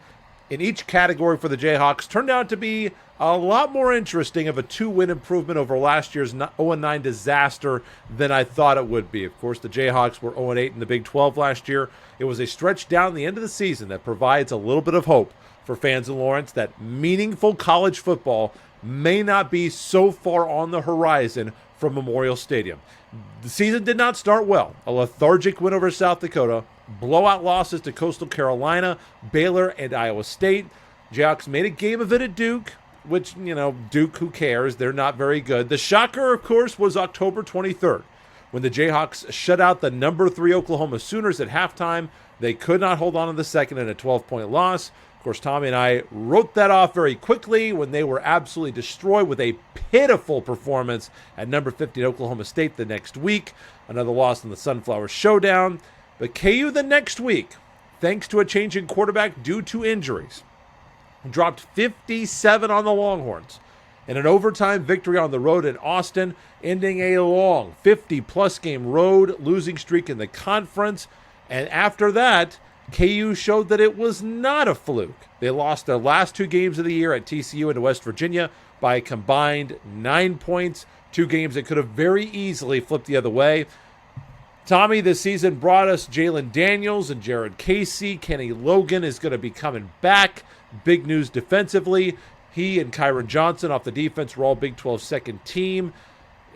in each category for the Jayhawks turned out to be a lot more interesting of a 2-win improvement over last year's 0-9 disaster than I thought it would be. Of course, the Jayhawks were 0-8 in the Big 12 last year. It was a stretch down the end of the season that provides a little bit of hope for fans in Lawrence that meaningful college football may not be so far on the horizon from Memorial Stadium. The season did not start well. A lethargic win over South Dakota, blowout losses to Coastal Carolina, Baylor, and Iowa State. Jayhawks made a game of it at Duke, which, Duke, who cares? They're not very good. The shocker, of course, was October 23rd, when the Jayhawks shut out the number 3 Oklahoma Sooners at halftime. They could not hold on to the second in a 12-point loss. Of course, Tommy and I wrote that off very quickly when they were absolutely destroyed with a pitiful performance at number 15 Oklahoma State the next week. Another loss in the Sunflower Showdown. But KU the next week, thanks to a change in quarterback due to injuries, dropped 57 on the Longhorns in an overtime victory on the road in Austin, ending a long 50-plus game road losing streak in the conference. And after that, KU showed that it was not a fluke. They lost their last 2 games of the year at TCU and to West Virginia by a combined 9 points, 2 games that could have very easily flipped the other way. Tommy, this season brought us Jalen Daniels and Jared Casey. Kenny Logan is going to be coming back. Big news defensively. He and Kyron Johnson off the defense were all Big 12 second team.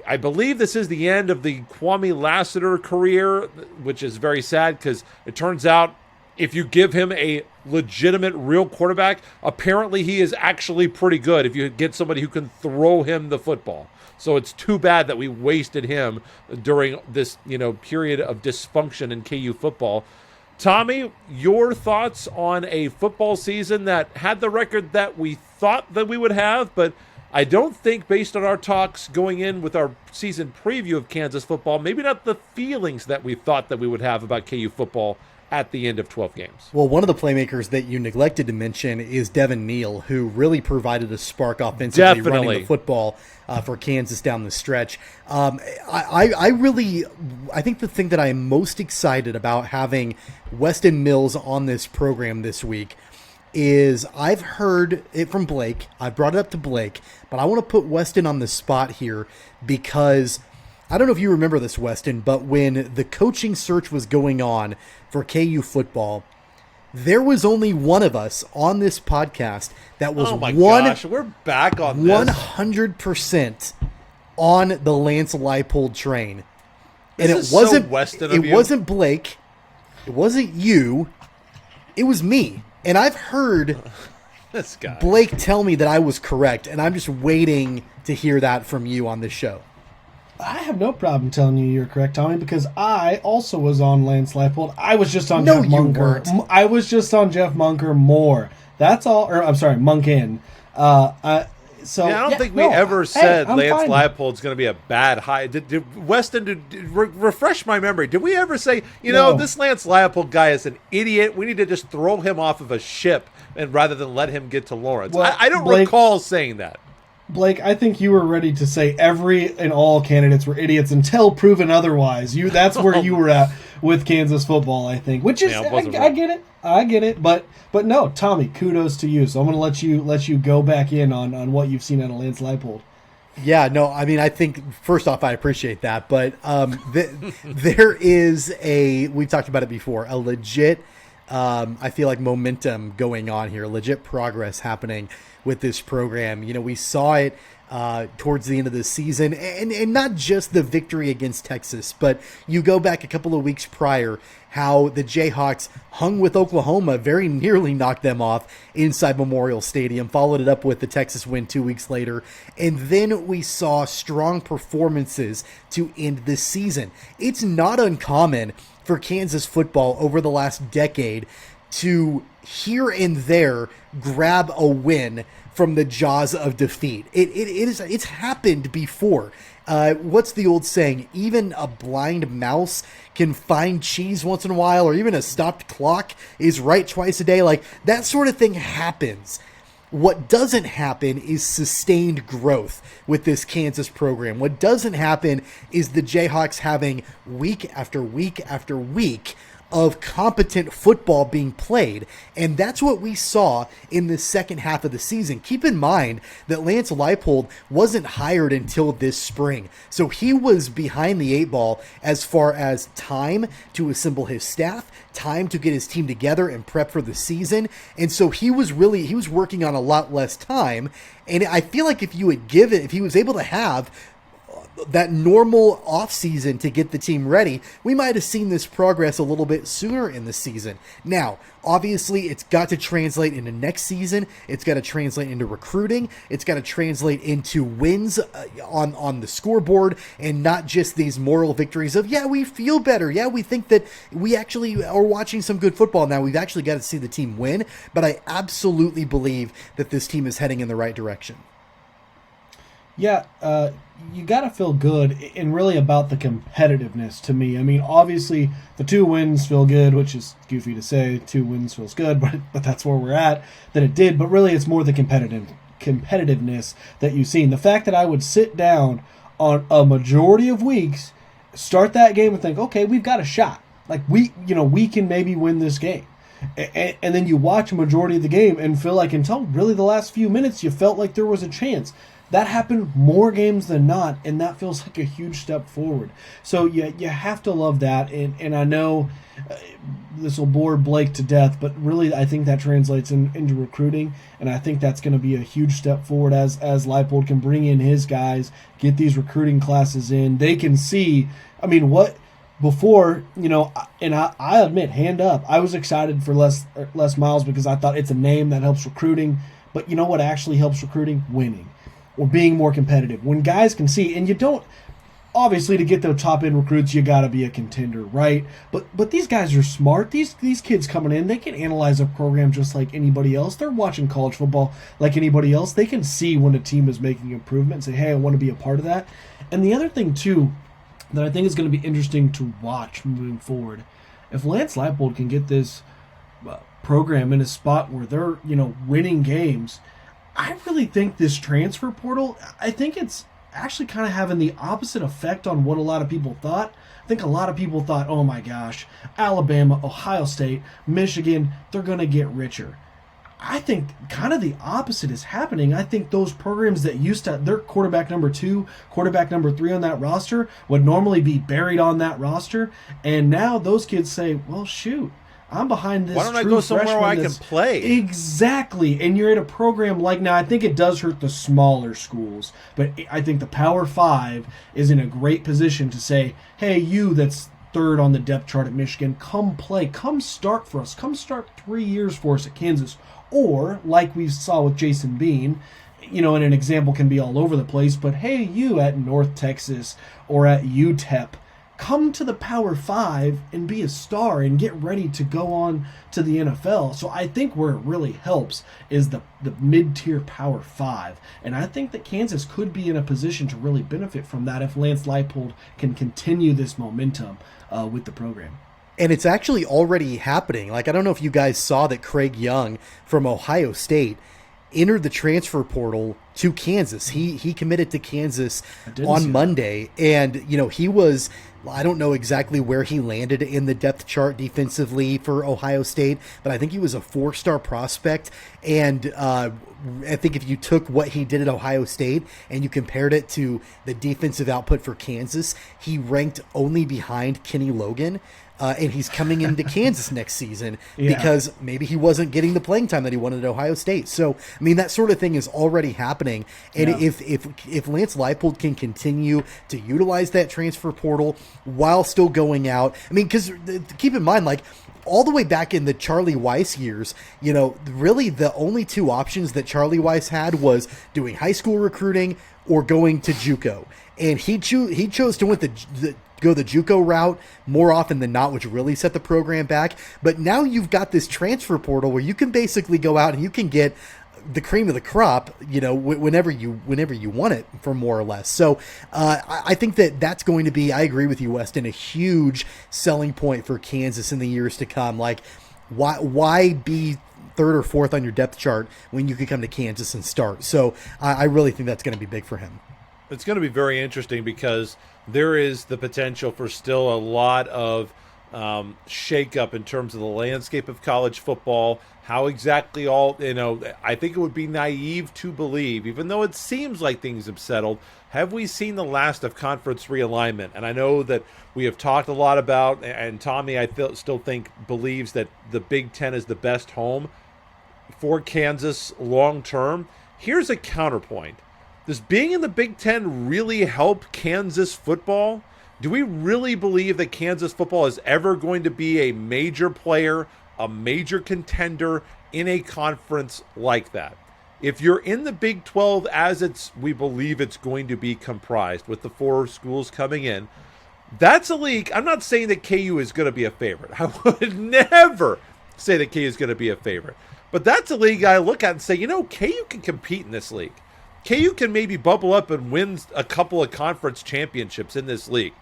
I believe this is the end of the Kwame Lassiter career, which is very sad because it turns out if you give him a legitimate real quarterback, apparently he is actually pretty good if you get somebody who can throw him the football. So it's too bad that we wasted him during this, period of dysfunction in KU football. Tommy, your thoughts on a football season that had the record that we thought that we would have, but I don't think based on our talks going in with our season preview of Kansas football, maybe not the feelings that we thought that we would have about KU football at the end of 12 games. Well, one of the playmakers that you neglected to mention is Devin Neal, who really provided a spark offensively running the football for Kansas down the stretch. I think the thing that I am most excited about having Weston Mills on this program this week is I've heard it from Blake. I brought it up to Blake, but I want to put Weston on the spot here because I don't know if you remember this, Weston, but when the coaching search was going on for KU football, there was only one of us on this podcast that was we're back on 100% on the Lance Leipold train. And it wasn't Blake, it wasn't you, it was me. And I've heard this guy Blake tell me that I was correct, and I'm just waiting to hear that from you on this show. I have no problem telling you you're correct, Tommy, because I also was on Lance Leipold. I was just on Jeff Munker. Weren't. I was just on Jeff Munker more. That's all. Or I'm sorry, Munkin. I don't think we ever said Lance Leipold's going to be a bad hire. Weston, refresh my memory. Did we ever say, this Lance Leipold guy is an idiot. We need to just throw him off of a ship and rather than let him get to Lawrence? Well, I don't recall saying that. Blake, I think you were ready to say every and all candidates were idiots until proven otherwise. That's where you were at with Kansas football, I think. Which is, I get it. But no, Tommy, kudos to you. So I'm going to let you go back in on what you've seen out of Lance Leipold. Yeah, no, I mean, I think first off, I appreciate that, but there is we've talked about it before, a legit, I feel like momentum going on here, legit progress happening with this program. We saw it towards the end of the season, and not just the victory against Texas, but you go back a couple of weeks prior, how the Jayhawks hung with Oklahoma, very nearly knocked them off inside Memorial Stadium, followed it up with the Texas win 2 weeks later, and then we saw strong performances to end this season. It's not uncommon for Kansas football over the last decade to here and there grab a win from the jaws of defeat. It's happened before. What's the old saying? Even a blind mouse can find cheese once in a while, or even a stopped clock is right twice a day. Like, that sort of thing happens. What doesn't happen is sustained growth with this Kansas program. What doesn't happen is the Jayhawks having week after week after week of competent football being played. And that's what we saw in the second half of the season. Keep in mind that Lance Leipold wasn't hired until this spring. So he was behind the 8 ball as far as time to assemble his staff, time to get his team together and prep for the season. And so he was working on a lot less time. And I feel like if he was able to have that normal offseason to get the team ready, we might have seen this progress a little bit sooner in the season. Now, obviously, it's got to translate into next season. It's got to translate into recruiting. It's got to translate into wins on the scoreboard, and not just these moral victories of, yeah, we feel better. Yeah, we think that we actually are watching some good football now. We've actually got to see the team win, but I absolutely believe that this team is heading in the right direction. Yeah, you got to feel good, and really about the competitiveness to me. I mean, obviously, the 2 wins feel good, which is goofy to say. 2 wins feels good, but that's where we're at, that it did. But really, it's more the competitiveness that you've seen. The fact that I would sit down on a majority of weeks, start that game and think, okay, we've got a shot. Like, we can maybe win this game. And then you watch a majority of the game and feel like until really the last few minutes, you felt like there was a chance. That happened more games than not, and that feels like a huge step forward. So you have to love that, and I know this will bore Blake to death, but really I think that translates into recruiting, and I think that's going to be a huge step forward as Leipold can bring in his guys, get these recruiting classes in. They can see, I mean, what before, and I admit, hand up, I was excited for Les Miles because I thought it's a name that helps recruiting, but you know what actually helps recruiting? Winning. Or being more competitive. When guys can see, and you don't, obviously to get the top end recruits, you got to be a contender, right? But these guys are smart. These kids coming in, they can analyze a program just like anybody else. They're watching college football like anybody else. They can see when a team is making improvement and say, hey, I want to be a part of that. And the other thing too that I think is going to be interesting to watch moving forward, if Lance Leipold can get this program in a spot where they're winning games, I really think this transfer portal, I think it's actually kind of having the opposite effect on what a lot of people thought. I think a lot of people thought, oh my gosh, Alabama, Ohio State, Michigan, they're going to get richer. I think kind of the opposite is happening. I think those programs that used to, their quarterback number 2, quarterback number 3 on that roster would normally be buried on that roster. And now those kids say, well, shoot, I'm behind this. Why don't I go somewhere where I can play? Exactly. And you're at a program like, now I think it does hurt the smaller schools, but I think the Power 5 is in a great position to say, hey, you that's third on the depth chart at Michigan, come play, come start for us, come start 3 years for us at Kansas. Or, like we saw with Jason Bean, and an example can be all over the place, but hey, you at North Texas or at UTEP, come to the Power 5 and be a star and get ready to go on to the NFL. So I think where it really helps is the mid-tier Power 5. And I think that Kansas could be in a position to really benefit from that if Lance Leipold can continue this momentum with the program. And it's actually already happening. Like, I don't know if you guys saw that Craig Young from Ohio State entered the transfer portal to Kansas. He committed to Kansas on Monday, and he was, I don't know exactly where he landed in the depth chart defensively for Ohio State, but I think he was a 4-star prospect. And I think if you took what he did at Ohio State and you compared it to the defensive output for Kansas, he ranked only behind Kenny Logan. And he's coming into Kansas next season because maybe he wasn't getting the playing time that he wanted at Ohio State. So, I mean, that sort of thing is already happening. And if Lance Leipold can continue to utilize that transfer portal while still going out, I mean, because keep in mind, like, all the way back in the Charlie Weiss years, really the only 2 options that Charlie Weiss had was doing high school recruiting or going to JUCO. And he chose to go the JUCO route more often than not, which really set the program back. But now you've got this transfer portal where you can basically go out and you can get the cream of the crop, whenever you want it, for more or less. So I think that's going to be, I agree with you, Weston, a huge selling point for Kansas in the years to come. Like, why be 3rd or 4th on your depth chart when you could come to Kansas and start? So I really think that's going to be big for him. It's going to be very interesting because there is the potential for still a lot of shakeup in terms of the landscape of college football. How exactly I think it would be naive to believe, even though it seems like things have settled, have we seen the last of conference realignment? And I know that we have talked a lot about, and Tommy, still think, believes that the Big Ten is the best home for Kansas long term. Here's a counterpoint. Does being in the Big Ten really help Kansas football? Do we really believe that Kansas football is ever going to be a major player, a major contender in a conference like that? If you're in the Big 12 as we believe it's going to be comprised with the 4 schools coming in, that's a league. I'm not saying that KU is going to be a favorite. I would never say that KU is going to be a favorite. But that's a league I look at and say, KU can compete in this league. KU can maybe bubble up and win a couple of conference championships in this league.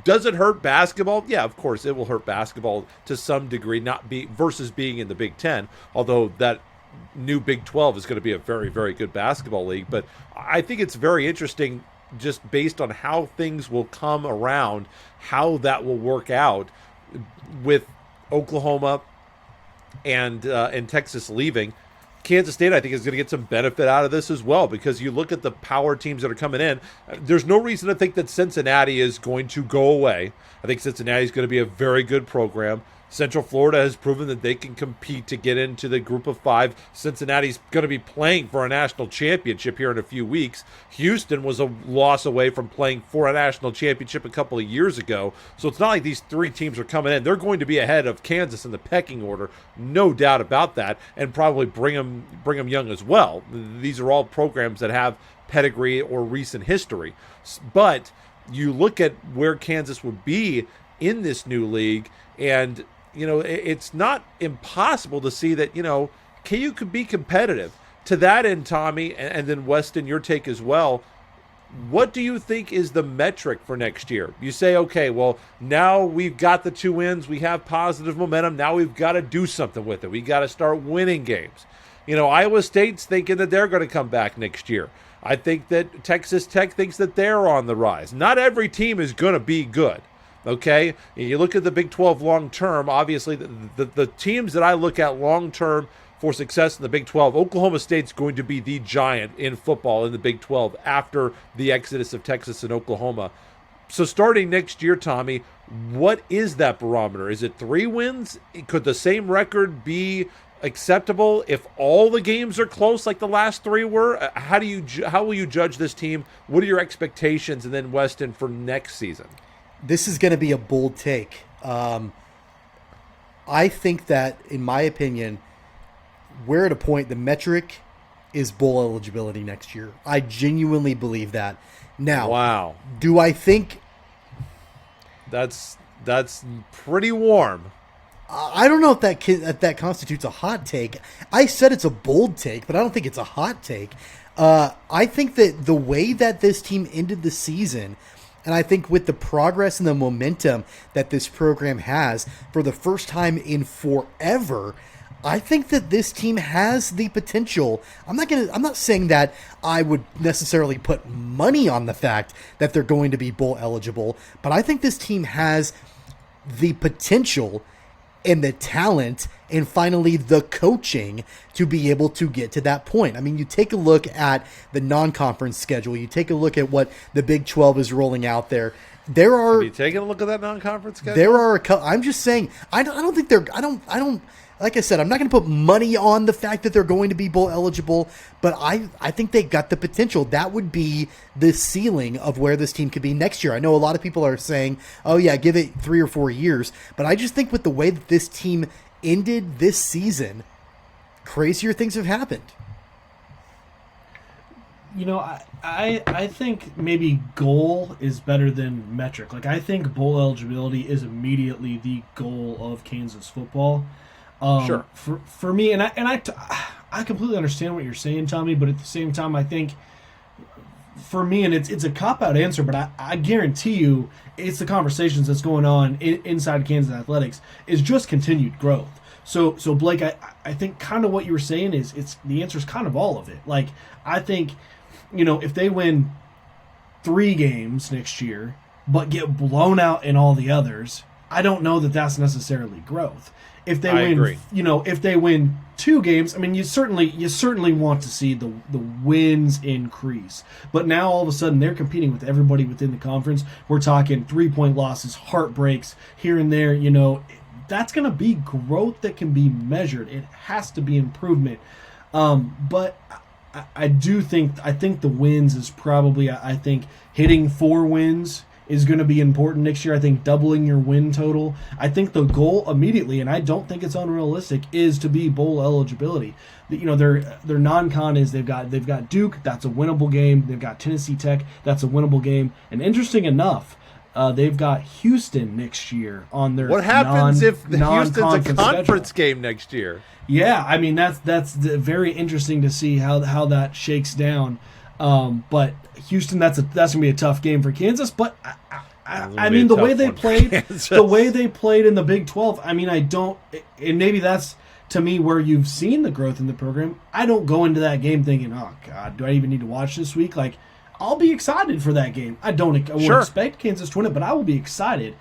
Does it hurt basketball? Yeah, of course, it will hurt basketball to some degree, versus being in the Big Ten, although that new Big 12 is going to be a very, very good basketball league. But I think it's very interesting just based on how things will come around, how that will work out with Oklahoma and Texas leaving. Kansas State, I think, is going to get some benefit out of this as well, because you look at the power teams that are coming in. There's no reason to think that Cincinnati is going to go away. I think Cincinnati is going to be a very good program. Central Florida has proven that they can compete to get into the group of 5. Cincinnati's going to be playing for a national championship here in a few weeks. Houston was a loss away from playing for a national championship a couple of years ago. So it's not like these 3 teams are coming in. They're going to be ahead of Kansas in the pecking order, no doubt about that, and probably Brigham Young as well. These are all programs that have pedigree or recent history. But you look at where Kansas would be in this new league, and it's not impossible to see that, KU could be competitive. To that end, Tommy, and then Weston, your take as well, what do you think is the metric for next year? You say, okay, well, now we've got the 2 wins, we have positive momentum, now we've got to do something with it. We got to start winning games. Iowa State's thinking that they're going to come back next year. I think that Texas Tech thinks that they're on the rise. Not every team is going to be good. Okay, you look at the Big 12 long term. Obviously, the teams that I look at long term for success in the Big 12, Oklahoma State's going to be the giant in football in the Big 12 after the exodus of Texas and Oklahoma. So starting next year, Tommy, what is that barometer? Is it 3 wins? Could the same record be acceptable if all the games are close like the last 3 were? How will you judge this team? What are your expectations? And then Weston for next season. This is going to be a bold take. I think that, in my opinion, we're at a point, the metric is bowl eligibility next year. I genuinely believe that. Now, wow. Do I think... That's pretty warm. I don't know if that constitutes a hot take. I said it's a bold take, but I don't think it's a hot take. I think that the way that this team ended the season... And I think with the progress and the momentum that this program has for the first time in forever, I think that this team has the potential. I'm not saying that I would necessarily put money on the fact that they're going to be bowl eligible, but I think this team has the potential and the talent and finally the coaching to be able to get to that point. I mean, you take a look at the non-conference schedule. You take a look at what the Big 12 is rolling out there. Have you taken a look at that non-conference schedule? There are I'm just saying, I don't think they're, I don't, like I said, I'm not going to put money on the fact that they're going to be bowl eligible, but I think they got the potential. That would be the ceiling of where this team could be next year. I know a lot of people are saying, oh yeah, give it 3 or 4 years, but I just think with the way that this team ended this season, crazier things have happened. I think maybe goal is better than metric. Like, I think bowl eligibility is immediately the goal of Kansas football. Sure. For me, and I completely understand what you're saying, Tommy, but at the same time, I think for me, and it's a cop-out answer, but I guarantee you it's the conversations that's going on inside Kansas athletics is just continued growth. So Blake, I think kind of what you were saying is the answer is kind of all of it. Like, I think, if they win 3 games next year but get blown out in all the others, I don't know that that's necessarily growth. If they agree. If they win 2 games, I mean, you certainly want to see the wins increase. But now all of a sudden they're competing with everybody within the conference. We're talking 3-point losses, heartbreaks here and there. That's going to be growth that can be measured. It has to be improvement. But I think the wins is probably, I think hitting 4 wins is going to be important next year. I think doubling your win total. I think the goal immediately, and I don't think it's unrealistic, is to be bowl eligibility. Their non-con is they've got Duke, that's a winnable game. They've got Tennessee Tech, that's a winnable game. And interesting enough, they've got Houston next year on their What happens if Houston's a conference schedule. game next year? Yeah, I mean that's very interesting to see how that shakes down. But Houston, that's gonna be a tough game for Kansas. But I mean the way they played, in the Big 12. I mean, and maybe that's to me where you've seen the growth in the program. I don't go into that game thinking, oh God, do I even need to watch this week? Like, I'll be excited for that game. I won't expect Kansas to win it, but I will be excited.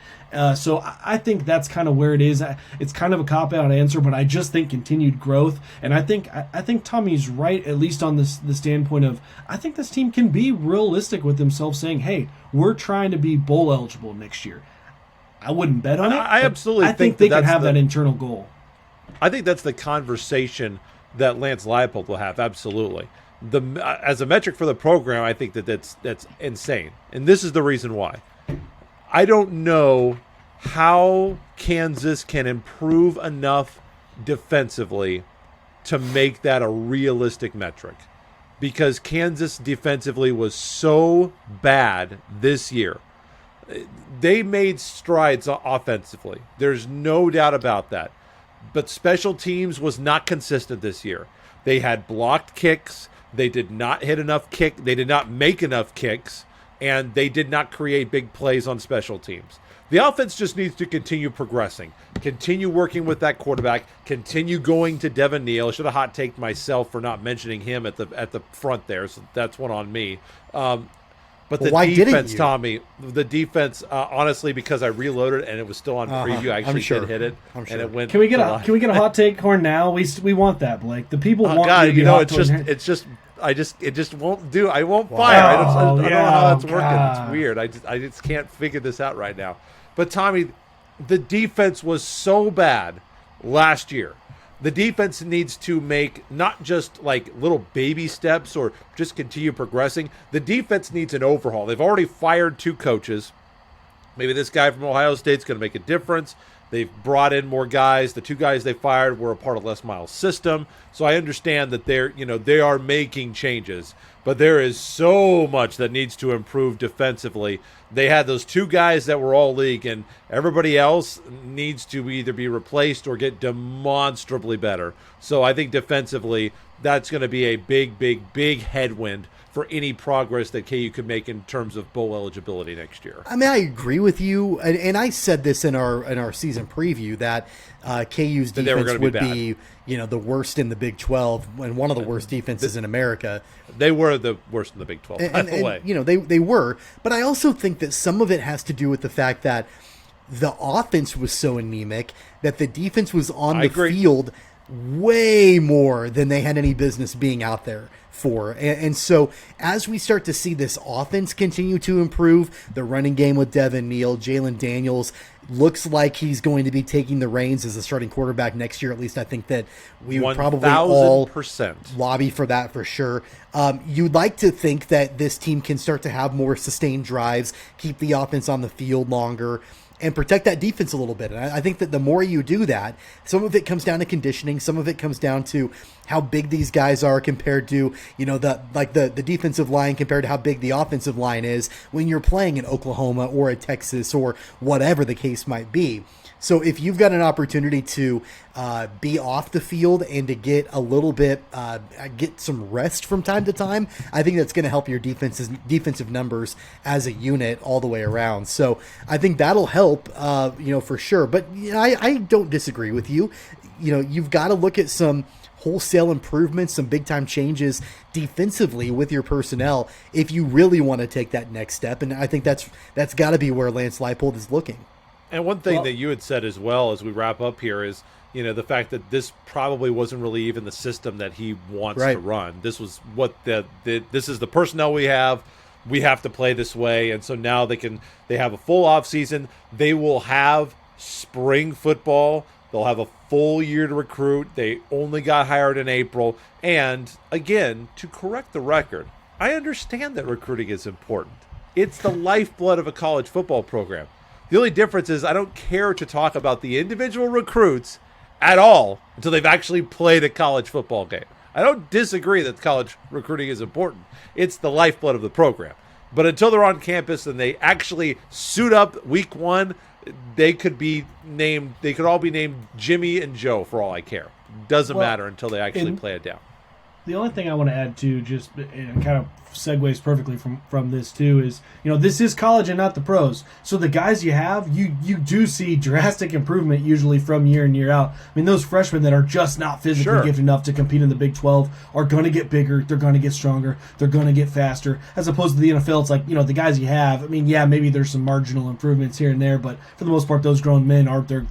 So I think that's kind of where it is. It's kind of a cop-out answer, but I just think continued growth. And I think Tommy's right, at least on the standpoint of, I think this team can be realistic with themselves saying, hey, we're trying to be bowl eligible next year. I wouldn't bet on it. I absolutely think they can have that internal goal. I think that's the conversation that Lance Leipold will have, absolutely. As a metric for the program, I think that's insane. And this is the reason why. I don't know how Kansas can improve enough defensively to make that a realistic metric. Because Kansas defensively was so bad this year. They made strides offensively. There's no doubt about that. But special teams was not consistent this year. They had blocked kicks. They did not hit enough kick. They did not make enough kicks, and they did not create big plays on special teams. The offense just needs to continue progressing, continue working with that quarterback, continue going to Devin Neal. I should have hot taked myself for not mentioning him at the front there, so that's one on me. But the defense, Tommy, honestly, because I reloaded and it was still on preview, I actually did hit it, and it went. Can we get a hot take horn now? We want that, Blake. The people want God, you to be hot. It just won't do. I won't fire. I don't know how that's working. God. It's weird. I just can't figure this out right now. But Tommy, the defense was so bad last year. The defense needs to make not just like little baby steps or just continue progressing. The defense needs an overhaul. They've already fired 2 coaches. Maybe this guy from Ohio State's going to make a difference. They've brought in more guys. The 2 guys they fired were a part of Les Miles' system. So I understand that they are making changes. But there is so much that needs to improve defensively. They had those 2 guys that were all league, and everybody else needs to either be replaced or get demonstrably better. So I think defensively, that's going to be a big, big, big headwind for any progress that KU could make in terms of bowl eligibility next year. I mean, I agree with you, and I said this in our season preview that KU's defense would be the worst in the Big 12 and one of the worst defenses in America. They were the worst in the Big 12, by the way. They were, but I also think that some of it has to do with the fact that the offense was so anemic that the defense was on the field way more than they had any business being out there for. And so as we start to see this offense continue to improve, the running game with Devin Neal, Jalen Daniels looks like he's going to be taking the reins as a starting quarterback next year. At least I think that we would probably all lobby for that for sure. You'd like to think that this team can start to have more sustained drives, keep the offense on the field longer, and protect that defense a little bit. And I think that the more you do that, some of it comes down to conditioning, some of it comes down to how big these guys are compared to, the defensive line compared to how big the offensive line is when you're playing in Oklahoma or at Texas or whatever the case might be. So if you've got an opportunity to be off the field and to get a little bit, get some rest from time to time, I think that's going to help your defensive numbers as a unit all the way around. So I think that'll help, for sure. But I don't disagree with you. You've got to look at some wholesale improvements, some big time changes defensively with your personnel if you really want to take that next step. And I think that's got to be where Lance Leipold is looking. And one thing that you had said as well as we wrap up here is, the fact that this probably wasn't really even the system that he wants to run. This was what this is the personnel we have. We have to play this way, and so now they have a full off season. They will have spring football. They'll have a full year to recruit. They only got hired in April. And again, to correct the record, I understand that recruiting is important. It's the lifeblood of a college football program. The only difference is I don't care to talk about the individual recruits at all until they've actually played a college football game. I don't disagree that college recruiting is important. It's the lifeblood of the program. But until they're on campus and they actually suit up week one, they could all be named Jimmy and Joe for all I care. Doesn't matter until they actually play it down. The only thing I want to add to, just and kind of segues perfectly from this too, is this is college and not the pros. So the guys you have, you do see drastic improvement usually from year in year out. I mean, those freshmen that are just not physically gifted enough to compete in the Big 12 are going to get bigger, they're going to get stronger, they're going to get faster. As opposed to the NFL, it's like the guys you have. I mean, yeah, maybe there's some marginal improvements here and there, but for the most part, those grown men are they're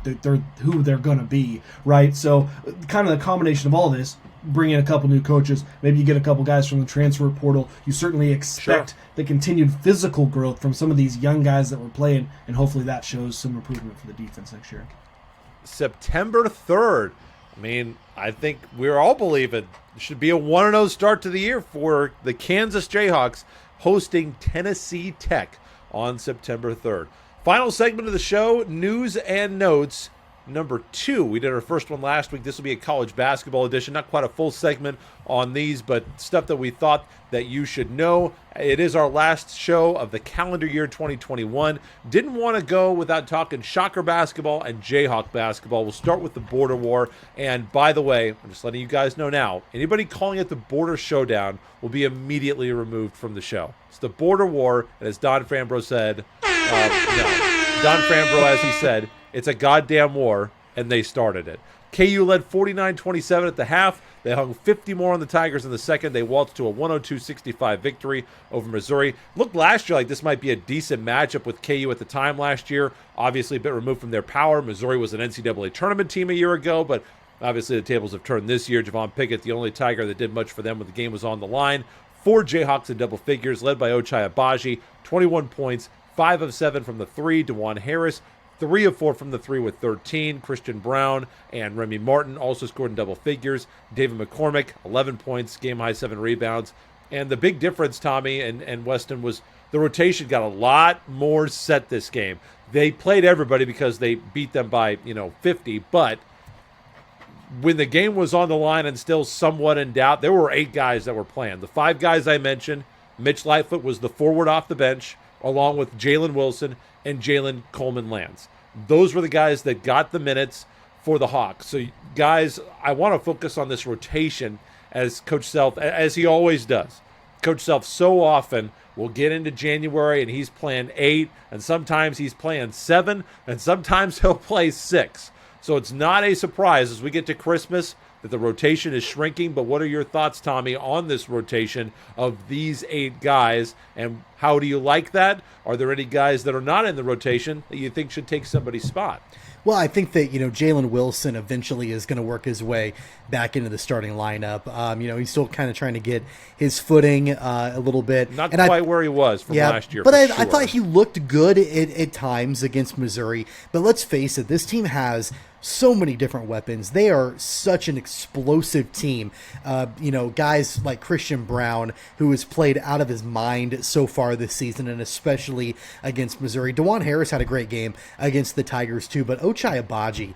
who they're going to be, right? So kind of the combination of all this. Bring in a couple new coaches. Maybe you get a couple guys from the transfer portal. You certainly expect the continued physical growth from some of these young guys that were playing, and hopefully that shows some improvement for the defense next year. September 3rd. I mean, I think we're all believing it should be a 1-0 start to the year for the Kansas Jayhawks hosting Tennessee Tech on September 3rd. Final segment of the show, news and notes. Number 2. We did our first one last week. This will be a college basketball edition. Not quite a full segment on these, but stuff that we thought that you should know. It is our last show of the calendar year 2021. Didn't want to go without talking Shocker basketball and Jayhawk basketball. We'll start with the border war. And by the way, I'm just letting you guys know now, anybody calling it the border showdown will be immediately removed from the show. It's the border war, and as Don Fambro said, Don Fambro, as he said, it's a goddamn war, and they started it. KU led 49-27 at the half. They hung 50 more on the Tigers in the second. They waltzed to a 102-65 victory over Missouri. Looked last year like this might be a decent matchup with KU at the time last year. Obviously a bit removed from their power. Missouri was an NCAA tournament team a year ago, but obviously the tables have turned this year. Javon Pickett, the only Tiger that did much for them when the game was on the line. 4 Jayhawks in double figures, led by OG KOGpod'er, 21 points, 5 of 7 from the 3. DeJuan Harris, 3 of 4 from the 3 with 13. Christian Brown and Remy Martin also scored in double figures. David McCormick, 11 points, game-high 7 rebounds. And the big difference, Tommy and Weston, was the rotation got a lot more set this game. They played everybody because they beat them by, 50. But when the game was on the line and still somewhat in doubt, there were 8 guys that were playing. The 5 guys I mentioned, Mitch Lightfoot was the forward off the bench, along with Jalen Wilson and Jalen Coleman-Lands. Those were the guys that got the minutes for the Hawks. So, guys, I want to focus on this rotation as Coach Self, as he always does. Coach Self so often will get into January and he's playing 8, and sometimes he's playing 7, and sometimes he'll play 6. So it's not a surprise as we get to Christmas that the rotation is shrinking. But what are your thoughts, Tommy, on this rotation of these 8 guys, and how do you like that? Are there any guys that are not in the rotation that you think should take somebody's spot? Well, I think that, Jalen Wilson eventually is going to work his way back into the starting lineup. He's still kind of trying to get his footing a little bit. Not quite where he was from last year. But I thought he looked good at times against Missouri. But let's face it, this team has so many different weapons. They are such an explosive team. Guys like Christian Brown, who has played out of his mind so far this season, and especially against Missouri. DeJuan Harris had a great game against the Tigers too, but OG KOGpod'er,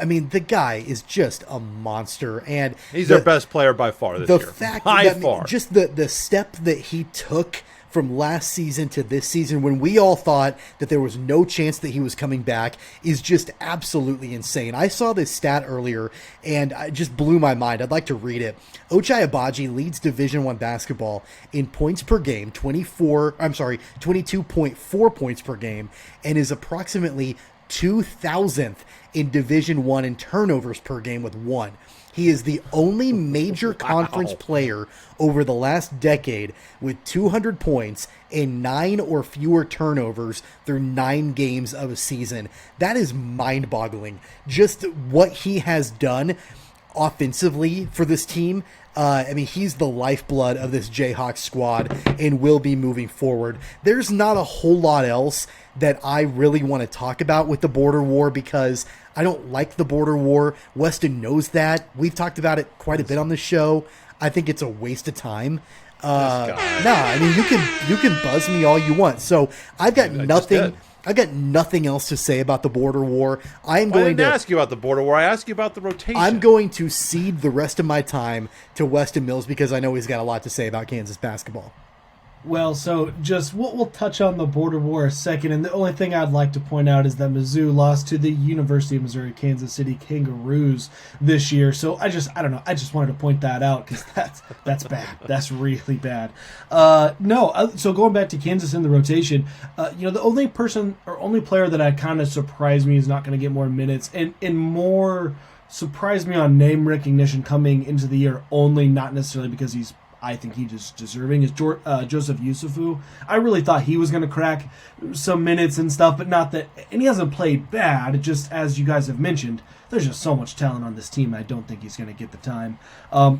I mean, the guy is just a monster, and he's their best player by far this year. The fact that just the step that he took from last season to this season, when we all thought that there was no chance that he was coming back, is just absolutely insane. I saw this stat earlier and it just blew my mind. I'd like to read it. OG KOGpod'er leads Division I basketball in points per game, 22.4 points per game, and is approximately 2,000th in Division I in turnovers per game with 1. He is the only major conference player over the last decade with 200 points and 9 or fewer turnovers through 9 games of a season. That is mind-boggling. Just what he has done offensively for this team. He's the lifeblood of this Jayhawks squad and will be moving forward. There's not a whole lot else that I really want to talk about with the border war because I don't like the border war. Weston knows that. We've talked about it quite a bit on the show. I think it's a waste of time. You can buzz me all you want. So I've got nothing. I've got nothing else to say about the border war. I didn't ask you about the border war. I asked you about the rotation. I'm going to cede the rest of my time to Weston Mills because I know he's got a lot to say about Kansas basketball. Well, so just we'll touch on the border war a second, and the only thing I'd like to point out is that Mizzou lost to the University of Missouri Kansas City Kangaroos this year. So I just wanted to point that out because that's bad. That's really bad. So going back to Kansas in the rotation, the only person or only player that had kind of surprised me is not going to get more minutes and more surprised me on name recognition coming into the year only, not necessarily because I think he's just deserving, is Joseph Yusufu. I really thought he was going to crack some minutes and stuff, but not that, and he hasn't played bad, just as you guys have mentioned, there's just so much talent on this team, I don't think he's going to get the time.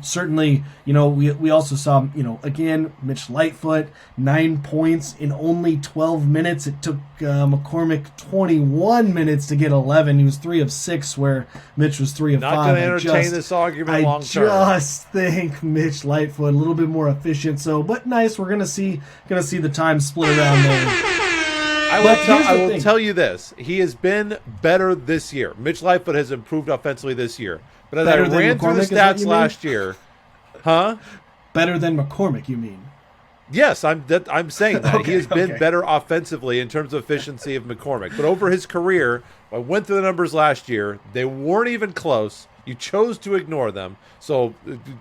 Certainly, we also saw, again, Mitch Lightfoot, 9 points in only 12 minutes. It took McCormick 21 minutes to get 11. He was 3 of 6, where Mitch was 3 of 5. Not going to entertain this argument long term. I just think Mitch Lightfoot a little bit more efficient. So, but nice. We're going to see the time split around there. I will tell you this. He has been better this year. Mitch Lightfoot has improved offensively this year. But as I ran through the stats last year, Better than McCormick, you mean? Yes, I'm saying that. Okay, he has been better offensively in terms of efficiency of McCormick. But over his career, I went through the numbers last year. They weren't even close. You chose to ignore them. So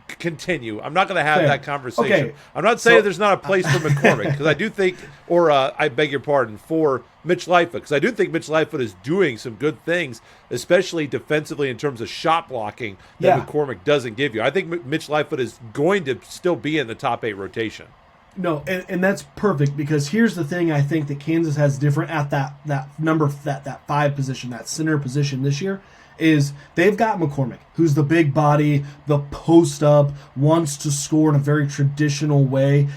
continue. I'm not going to have that conversation. Okay. I'm not saying there's not a place for McCormick because I do think, I beg your pardon, for Mitch Lightfoot, because I do think Mitch Lightfoot is doing some good things, especially defensively in terms of shot blocking that McCormick doesn't give you. I think Mitch Lightfoot is going to still be in the top 8 rotation. No, and that's perfect because here's the thing I think that Kansas has different at that 5 position, that center position this year, is they've got McCormick, who's the big body, the post up, wants to score in a very traditional way.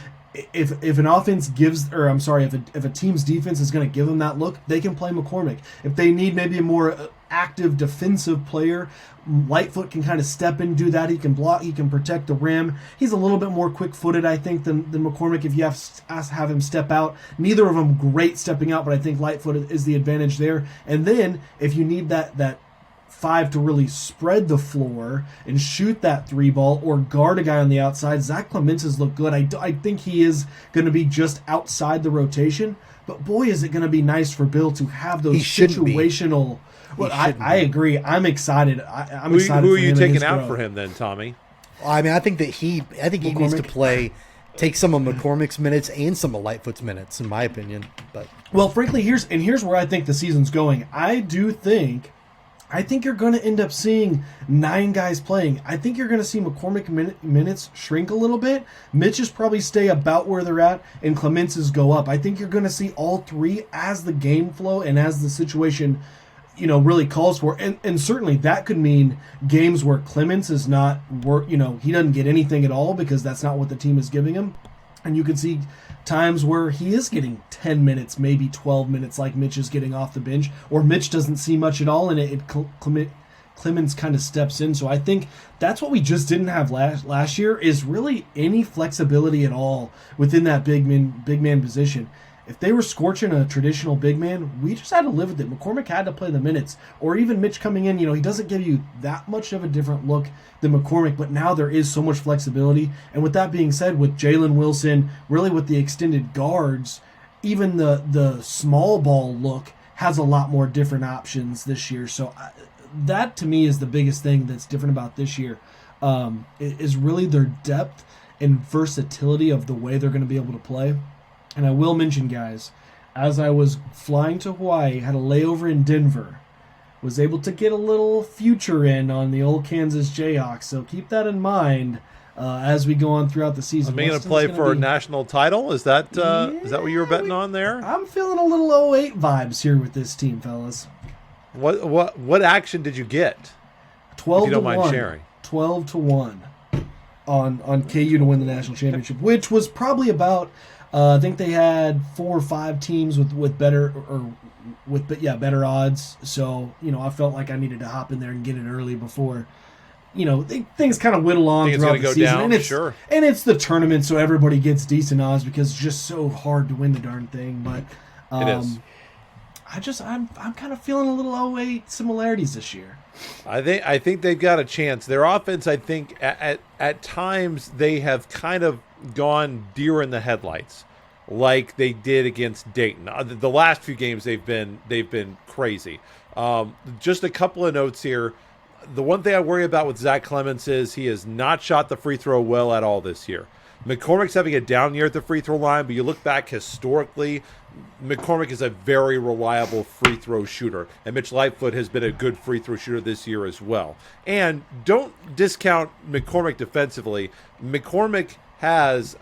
If an offense if a team's defense is going to give them that look, they can play McCormick. If they need maybe a more active defensive player, Lightfoot can kind of step in and do that. He can block, he can protect the rim. He's a little bit more quick-footed, I think, than McCormick if you have him step out. Neither of them great stepping out, but I think Lightfoot is the advantage there. And then if you need that 5 to really spread the floor and shoot that 3 ball or guard a guy on the outside, Zach Clements has looked good. I think he is going to be just outside the rotation, but boy, is it going to be nice for Bill to have those situational. Well, I agree. I'm excited. I'm excited. Who are you taking out for him then, Tommy? I mean, I think he needs to take some of McCormick's minutes and some of Lightfoot's minutes, in my opinion. But frankly, here's where I think the season's going. I think you're going to end up seeing 9 guys playing. I think you're going to see McCormick minutes shrink a little bit. Mitch's probably stay about where they're at, and Clemence's go up. I think you're going to see all 3 as the game flow and as the situation, really calls for. And certainly that could mean games where Clements is not he doesn't get anything at all because that's not what the team is giving him. And you can see times where he is getting 10 minutes, maybe 12 minutes, like Mitch is getting off the bench, or Mitch doesn't see much at all, and Clements kind of steps in. So I think that's what we just didn't have last year is really any flexibility at all within that big man position. If they were scorching a traditional big man, we just had to live with it. McCormick had to play the minutes. Or even Mitch coming in, he doesn't give you that much of a different look than McCormick, but now there is so much flexibility. And with that being said, with Jalen Wilson, really with the extended guards, even the small ball look has a lot more different options this year. So that, to me, is the biggest thing that's different about this year, is really their depth and versatility of the way they're going to be able to play. And I will mention, guys, as I was flying to Hawaii, had a layover in Denver, was able to get a little future in on the old Kansas Jayhawks. So keep that in mind as we go on throughout the season. Are we going to play for a national title? Is that what you were betting on there? I'm feeling a little 08 vibes here with this team, fellas. What action did you get? 12 if you don't to mind 1. sharing. 12-1 on KU to win the national championship, which was probably about I think they had 4 or 5 teams with better better odds. So I felt like I needed to hop in there and get it early before things kind of whittle on throughout the season. Down, and it's the tournament, so everybody gets decent odds because it's just so hard to win the darn thing. But it is. I'm kind of feeling a little 08 similarities this year. I think they've got a chance. Their offense, I think, at times they have kind of gone deer in the headlights, like they did against Dayton. The last few games they've been crazy. Just a couple of notes here. The one thing I worry about with Zach Clements is he has not shot the free throw well at all this year. McCormick's having a down year at the free throw line, but you look back historically, McCormick is a very reliable free throw shooter, and Mitch Lightfoot has been a good free throw shooter this year as well. And don't discount McCormick defensively. McCormick has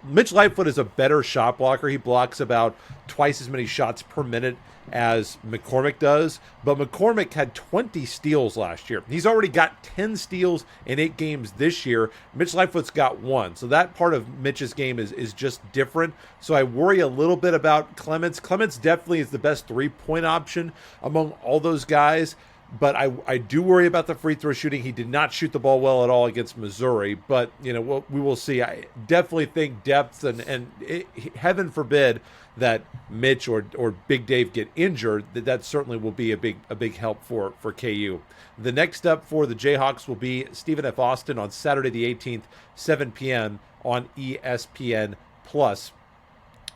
Mitch Lightfoot is a better shot blocker. He blocks about twice as many shots per minute as McCormick does, but McCormick had 20 steals last year. He's already got 10 steals in 8 games this year. Mitch Lightfoot's got 1. So that part of Mitch's game is just different. So I worry a little bit about Clements. Clements definitely is the best 3-point option among all those guys, but I do worry about the free throw shooting. He did not shoot the ball well at all against Missouri, but we will see. I definitely think depth and heaven forbid that Mitch or Big Dave get injured, that certainly will be a big help for KU. The next up for the Jayhawks will be Stephen F. Austin on Saturday the 18th, 7 p.m. on ESPN+.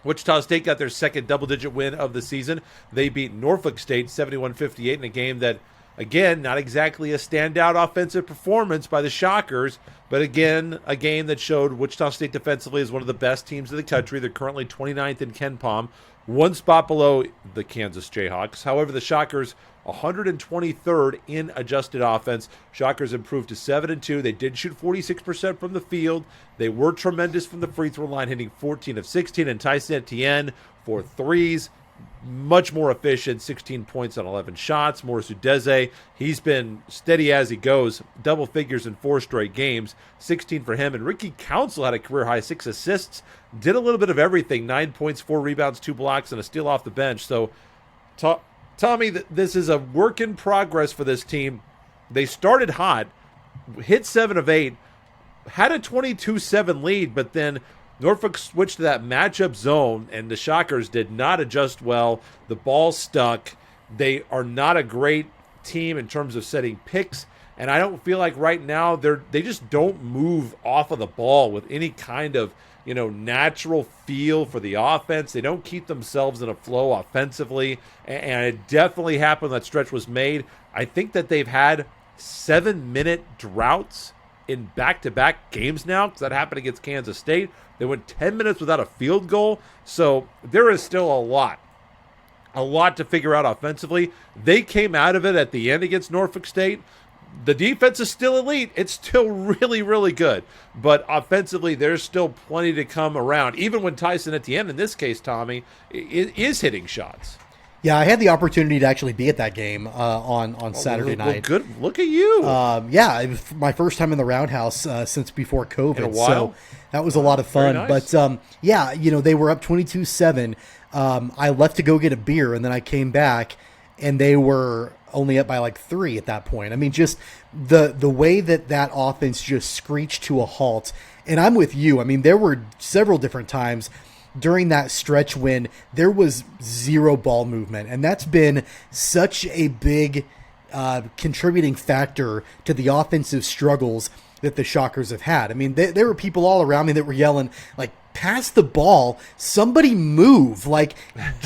Wichita State got their second double-digit win of the season. They beat Norfolk State 71-58 in a game that, again, not exactly a standout offensive performance by the Shockers, but again, a game that showed Wichita State defensively is one of the best teams in the country. They're currently 29th in KenPom, 1 spot below the Kansas Jayhawks. However, the Shockers 123rd in adjusted offense. Shockers improved to 7-2. They did shoot 46% from the field. They were tremendous from the free throw line, hitting 14 of 16, and Tyson Etienne for threes. Much more efficient, 16 points on 11 shots. Morris Udeze, he's been steady as he goes, double figures in 4 straight games, 16 for him. And Ricky Council had a career-high 6 assists, did a little bit of everything, 9 points, 4 rebounds, 2 blocks, and a steal off the bench. So, Tommy, this is a work in progress for this team. They started hot, hit 7 of 8, had a 22-7 lead, but then Norfolk switched to that matchup zone, and the Shockers did not adjust well. The ball stuck. They are not a great team in terms of setting picks, and I don't feel like right now they just don't move off of the ball with any kind of natural feel for the offense. They don't keep themselves in a flow offensively, and it definitely happened when that stretch was made. I think that they've had 7-minute droughts in back-to-back games now, because that happened against Kansas State. They went 10 minutes without a field goal, so there is still a lot to figure out offensively. They came out of it at the end against Norfolk State. The defense is still elite. It's still really, really good. But offensively, there's still plenty to come around, even when Tyson Etienne, in this case, Tommy, is hitting shots. Yeah, I had the opportunity to actually be at that game on Saturday night. Good. Look at you. Yeah, it was my first time in the Roundhouse since before COVID. In a while. So that was a lot of fun. Nice. But, they were up 22-7. I left to go get a beer, and then I came back, and they were only up by like 3 at that point. I mean, just the way that offense just screeched to a halt. And I'm with you. I mean, there were several different times during that stretch when there was 0 ball movement. And that's been such a big contributing factor to the offensive struggles that the Shockers have had. I mean, there were people all around me that were yelling, like, pass the ball, somebody move, like,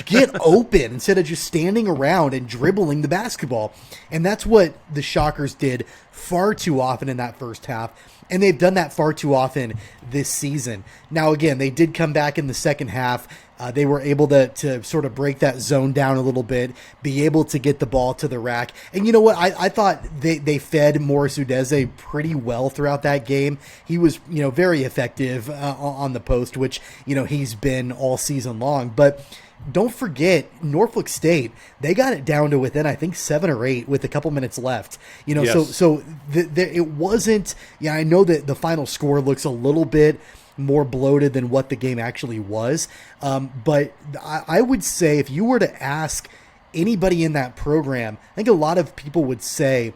get open instead of just standing around and dribbling the basketball. And that's what the Shockers did far too often in that first half. And they've done that far too often this season. Now, again, they did come back in the second half. They were able to sort of break that zone down a little bit, be able to get the ball to the rack. And you know what? I thought they fed Morris Udeze pretty well throughout that game. He was, very effective on the post, which, he's been all season long. But don't forget, Norfolk State, they got it down to within, I think, 7 or 8 with a couple minutes left. Yes. So it wasn't, I know that the final score looks a little bit more bloated than what the game actually was. But I would say if you were to ask anybody in that program, I think a lot of people would say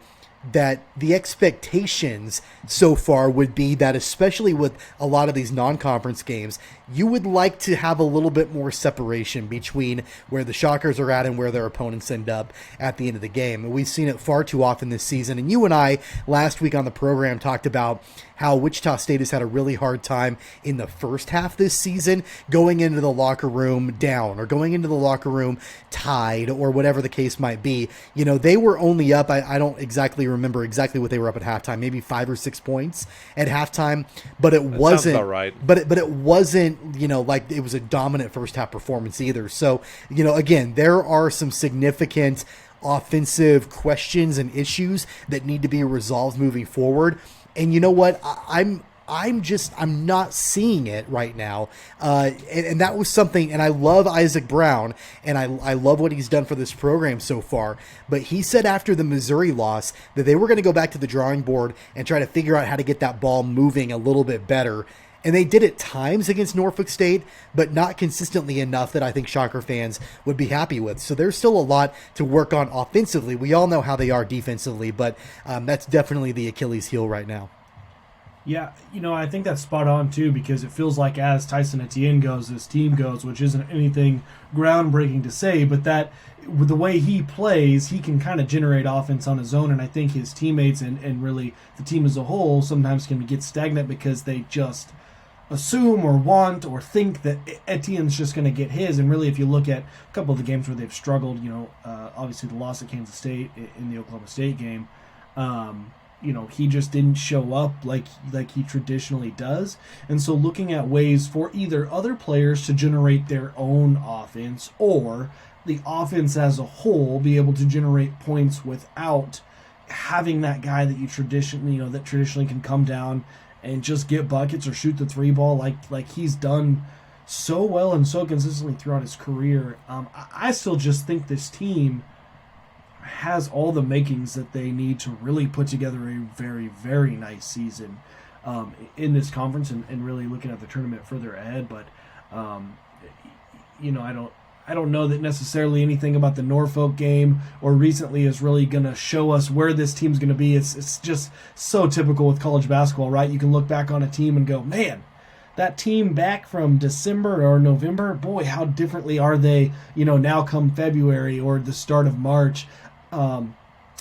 that the expectations so far would be that, especially with a lot of these non-conference games, you would like to have a little bit more separation between where the Shockers are at and where their opponents end up at the end of the game. And we've seen it far too often this season. And you and I last week on the program talked about how Wichita State has had a really hard time in the first half this season going into the locker room down or going into the locker room tied or whatever the case might be. They were only up, I don't exactly remember exactly what they were up at halftime, maybe 5 or 6 points at halftime, but it wasn't about right. But it wasn't, like it was a dominant first half performance either. So, again, there are some significant offensive questions and issues that need to be resolved moving forward. And you know what? I'm not seeing it right now. And that was something, and I love Isaac Brown, and I love what he's done for this program so far. But he said after the Missouri loss that they were going to go back to the drawing board and try to figure out how to get that ball moving a little bit better. And they did at times against Norfolk State, but not consistently enough that I think Shocker fans would be happy with. So there's still a lot to work on offensively. We all know how they are defensively, but that's definitely the Achilles heel right now. Yeah, I think that's spot on too, because it feels like as Tyson Etienne goes, this team goes, which isn't anything groundbreaking to say, but that with the way he plays, he can kind of generate offense on his own, and I think his teammates and really the team as a whole sometimes can get stagnant because they just assume or want or think that Etienne's just going to get his. And really, if you look at a couple of the games where they've struggled, obviously the loss at Kansas State in the Oklahoma State game, he just didn't show up like he traditionally does. And so looking at ways for either other players to generate their own offense or the offense as a whole be able to generate points without having that guy that you traditionally can come down and just get buckets or shoot the three ball like he's done so well and so consistently throughout his career. I still just think this team has all the makings that they need to really put together a very, very nice season in this conference and really looking at the tournament further ahead. But, I don't know that necessarily anything about the Norfolk game or recently is really going to show us where this team's going to be. It's just so typical with college basketball, right? You can look back on a team and go, man, that team back from December or November, boy, how differently are they, now come February or the start of March. And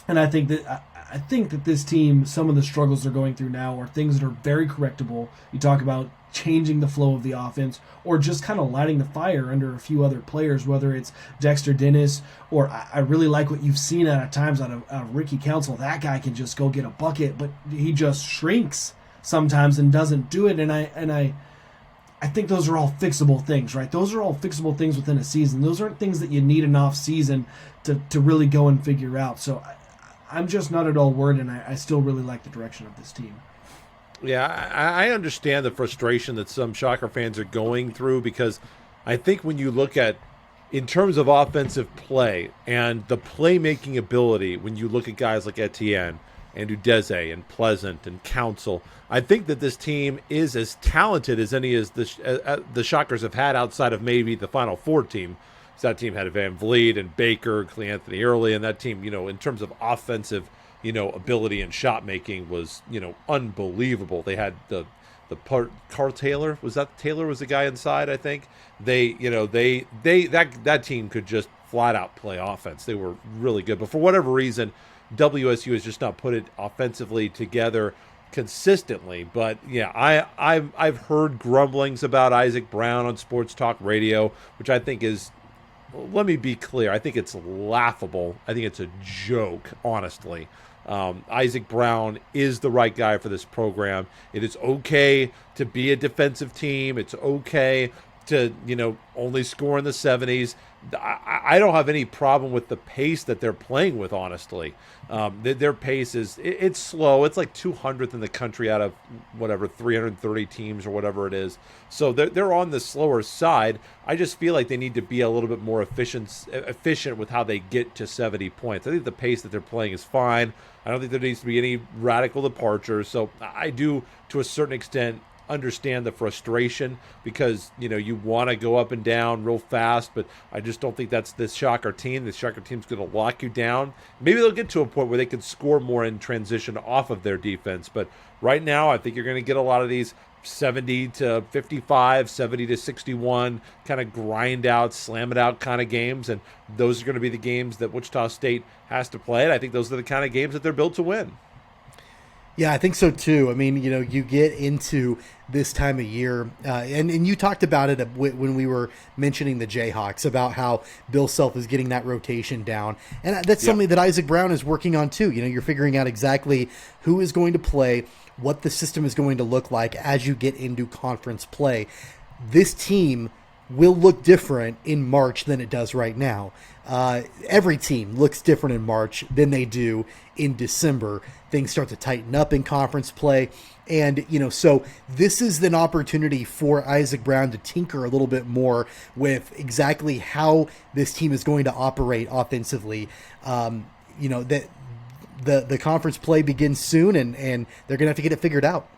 I think that this team, some of the struggles they're going through now are things that are very correctable. You talk about changing the flow of the offense or just kind of lighting the fire under a few other players, whether it's Dexter Dennis or I really like what you've seen at times out of Ricky Council. That guy can just go get a bucket, but he just shrinks sometimes and doesn't do it. And I think those are all fixable things, right? Those are all fixable things within a season. Those aren't things that you need an off season to really go and figure out. So I'm just not at all worried, and I still really like the direction of this team. Yeah, I understand the frustration that some Shocker fans are going through because I think when you look at, in terms of offensive play and the playmaking ability, when you look at guys like Etienne and Udeze and Pleasant and Council, I think that this team is as talented as any as the Shockers have had outside of maybe the Final Four team. So that team had Van Vliet and Baker, Cleanthony Early, and that team, in terms of offensive ability and shot making was, unbelievable. They had the Carl Taylor, was the guy inside, I think. That team could just flat out play offense. They were really good. But for whatever reason, WSU has just not put it offensively together consistently. But yeah, I've heard grumblings about Isaac Brown on Sports Talk Radio, which I think is, let me be clear, I think it's laughable. I think it's a joke, honestly. Isaac Brown is the right guy for this program. It is okay to be a defensive team. It's okay to, only score in the 70s. I don't have any problem with the pace that they're playing with, honestly. Their pace it's slow. It's like 200th in the country out of 330 teams or whatever it is. So they're on the slower side. I just feel like they need to be a little bit more efficient with how they get to 70 points. I think the pace that they're playing is fine. I don't think there needs to be any radical departures. So I do, to a certain extent, understand the frustration because you want to go up and down real fast, but I just don't think that's this Shocker team. The Shocker team's going to lock you down. Maybe they'll get to a point where they can score more in transition off of their defense, but right now I think you're going to get a lot of these 70 to 55, 70 to 61 kind of grind out, slam it out kind of games, and those are going to be the games that Wichita State has to play, and I think those are the kind of games that they're built to win. Yeah, I think so too. I mean, you get into this time of year, and you talked about it when we were mentioning the Jayhawks, about how Bill Self is getting that rotation down. And that's something that Isaac Brown is working on too. You're figuring out exactly who is going to play, what the system is going to look like as you get into conference play. This team will look different in March than it does right now. Every team looks different in March than they do in December. Things start to tighten up in conference play. And, so this is an opportunity for Isaac Brown to tinker a little bit more with exactly how this team is going to operate offensively. That the conference play begins soon, and they're going to have to get it figured out.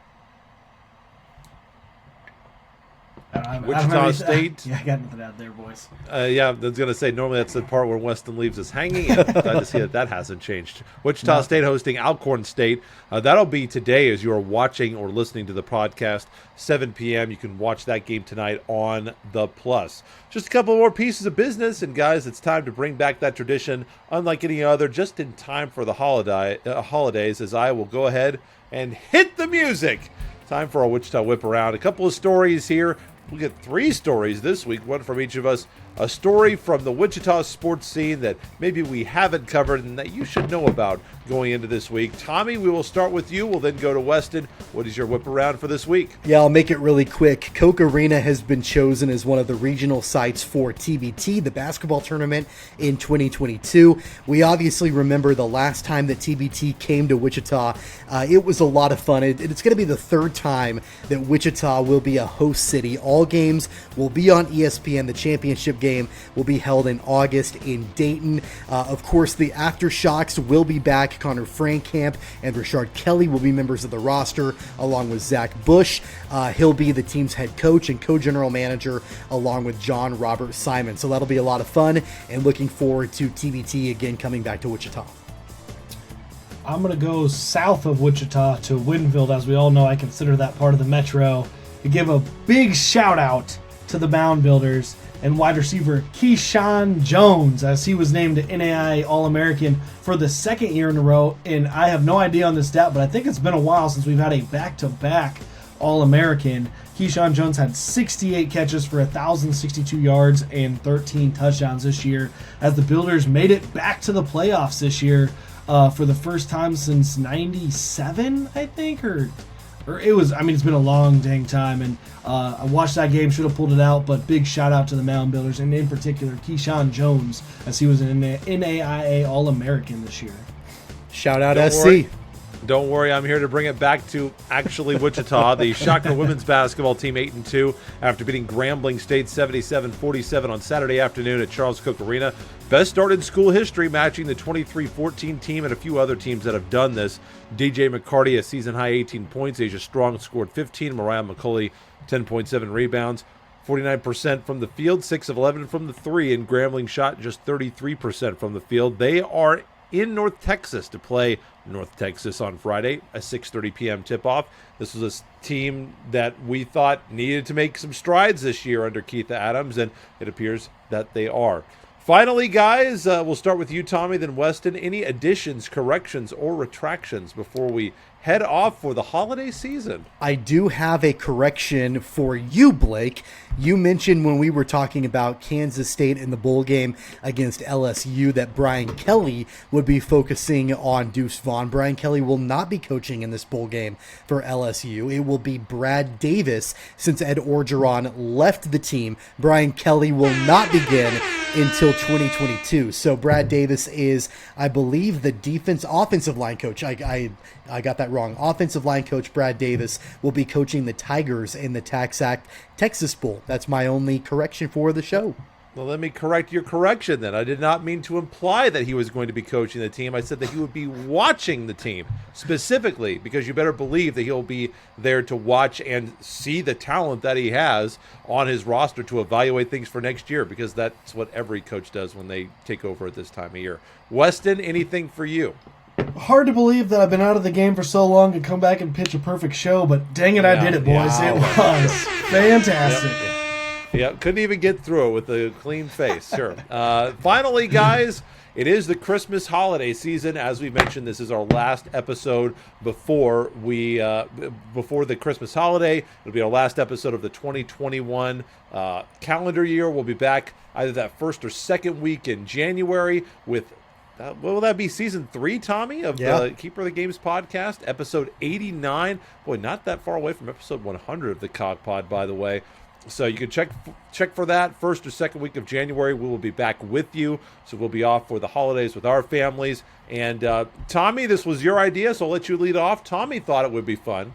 Wichita State. Yeah, I got nothing out there, boys. I was going to say, normally that's the part where Weston leaves us hanging. I'm glad to see that hasn't changed. Wichita State hosting Alcorn State. That'll be today as you are watching or listening to the podcast, 7 p.m. You can watch that game tonight on the Plus. Just a couple more pieces of business, and guys, it's time to bring back that tradition, unlike any other, just in time for the holidays, as I will go ahead and hit the music. Time for our Wichita Whip Around. A couple of stories here. We'll get 3 stories this week, one from each of us. A story from the Wichita sports scene that maybe we haven't covered and that you should know about going into this week. Tommy, we will start with you. We'll then go to Weston. What is your whip around for this week? Yeah, I'll make it really quick. Koch Arena has been chosen as one of the regional sites for TBT, the basketball tournament in 2022. We obviously remember the last time that TBT came to Wichita. It was a lot of fun. It's going to be the 3rd time that Wichita will be a host city. All games will be on ESPN. The championship game will be held in August in Dayton. Of course, the Aftershocks will be back. Connor Frankamp and Rashard Kelly will be members of the roster, along with Zach Bush. He'll be the team's head coach and co-general manager, along with John Robert Simon. So that'll be a lot of fun, and looking forward to TBT again coming back to Wichita. I'm going to go south of Wichita to Winfield. As we all know, I consider that part of the metro. To give a big shout out to the Mound Builders and wide receiver Keyshawn Jones, as he was named NAIA All-American for the 2nd year in a row. And I have no idea on this stat, but I think it's been a while since we've had a back-to-back All-American. Keyshawn Jones had 68 catches for 1,062 yards and 13 touchdowns this year, as the Builders made it back to the playoffs this year for the first time since 97, I think, or it's been a long dang time, and I watched that game, should have pulled it out, but big shout out to the Mound Builders, and in particular Keyshawn Jones, as he was an NAIA All-American this year. Shout out SC. Don't worry, I'm here to bring it back to actually Wichita. The Shocker women's basketball team 8-2 after beating Grambling State 77-47 on Saturday afternoon at Charles Koch Arena. Best start in school history, matching the 23-14 team and a few other teams that have done this. DJ McCarty, a season-high 18 points. Asia Strong scored 15. Mariah McCauley, 10.7 rebounds. 49% from the field, 6 of 11 from the 3, and Grambling shot just 33% from the field. They are in North Texas to play North Texas on Friday, a 6:30 p.m. tip-off. This was a team that we thought needed to make some strides this year under Keith Adams, and it appears that they are. Finally, guys, we'll start with you, Tommy, then Weston. Any additions, corrections, or retractions before we head off for the holiday season. I do have a correction for you, Blake. You mentioned when we were talking about Kansas State in the bowl game against LSU that Brian Kelly would be focusing on Deuce Vaughn. Brian Kelly will not be coaching in this bowl game for LSU. It will be Brad Davis. Since Ed Orgeron left the team, Brian Kelly will not begin until 2022. So Brad Davis is, I believe, the offensive line coach. I got that wrong. Offensive line coach Brad Davis will be coaching the Tigers in the TaxAct Texas Bowl. That's my only correction for the show. Well, let me correct your correction then. I did not mean to imply that he was going to be coaching the team. I said that he would be watching the team specifically, because you better believe that he'll be there to watch and see the talent that he has on his roster to evaluate things for next year, because that's what every coach does when they take over at this time of year. Weston, anything for you? Hard to believe that I've been out of the game for so long to come back and pitch a perfect show, but dang it, I did it, boys. It was fantastic. Yeah, couldn't even get through it with a clean face. Sure. Finally, guys, it is the Christmas holiday season. As we mentioned, this is our last episode before the Christmas holiday. It'll be our last episode of the 2021 calendar year. We'll be back either that first or second week in January with what will that be, season 3, Tommy, of the Keeper of the Games podcast, episode 89. Boy, not that far away from episode 100 of the KOGpod, by the way. So you can check for that first or second week of January. We will be back with you. So we'll be off for the holidays with our families. And Tommy, this was your idea, so I'll let you lead off. Tommy thought it would be fun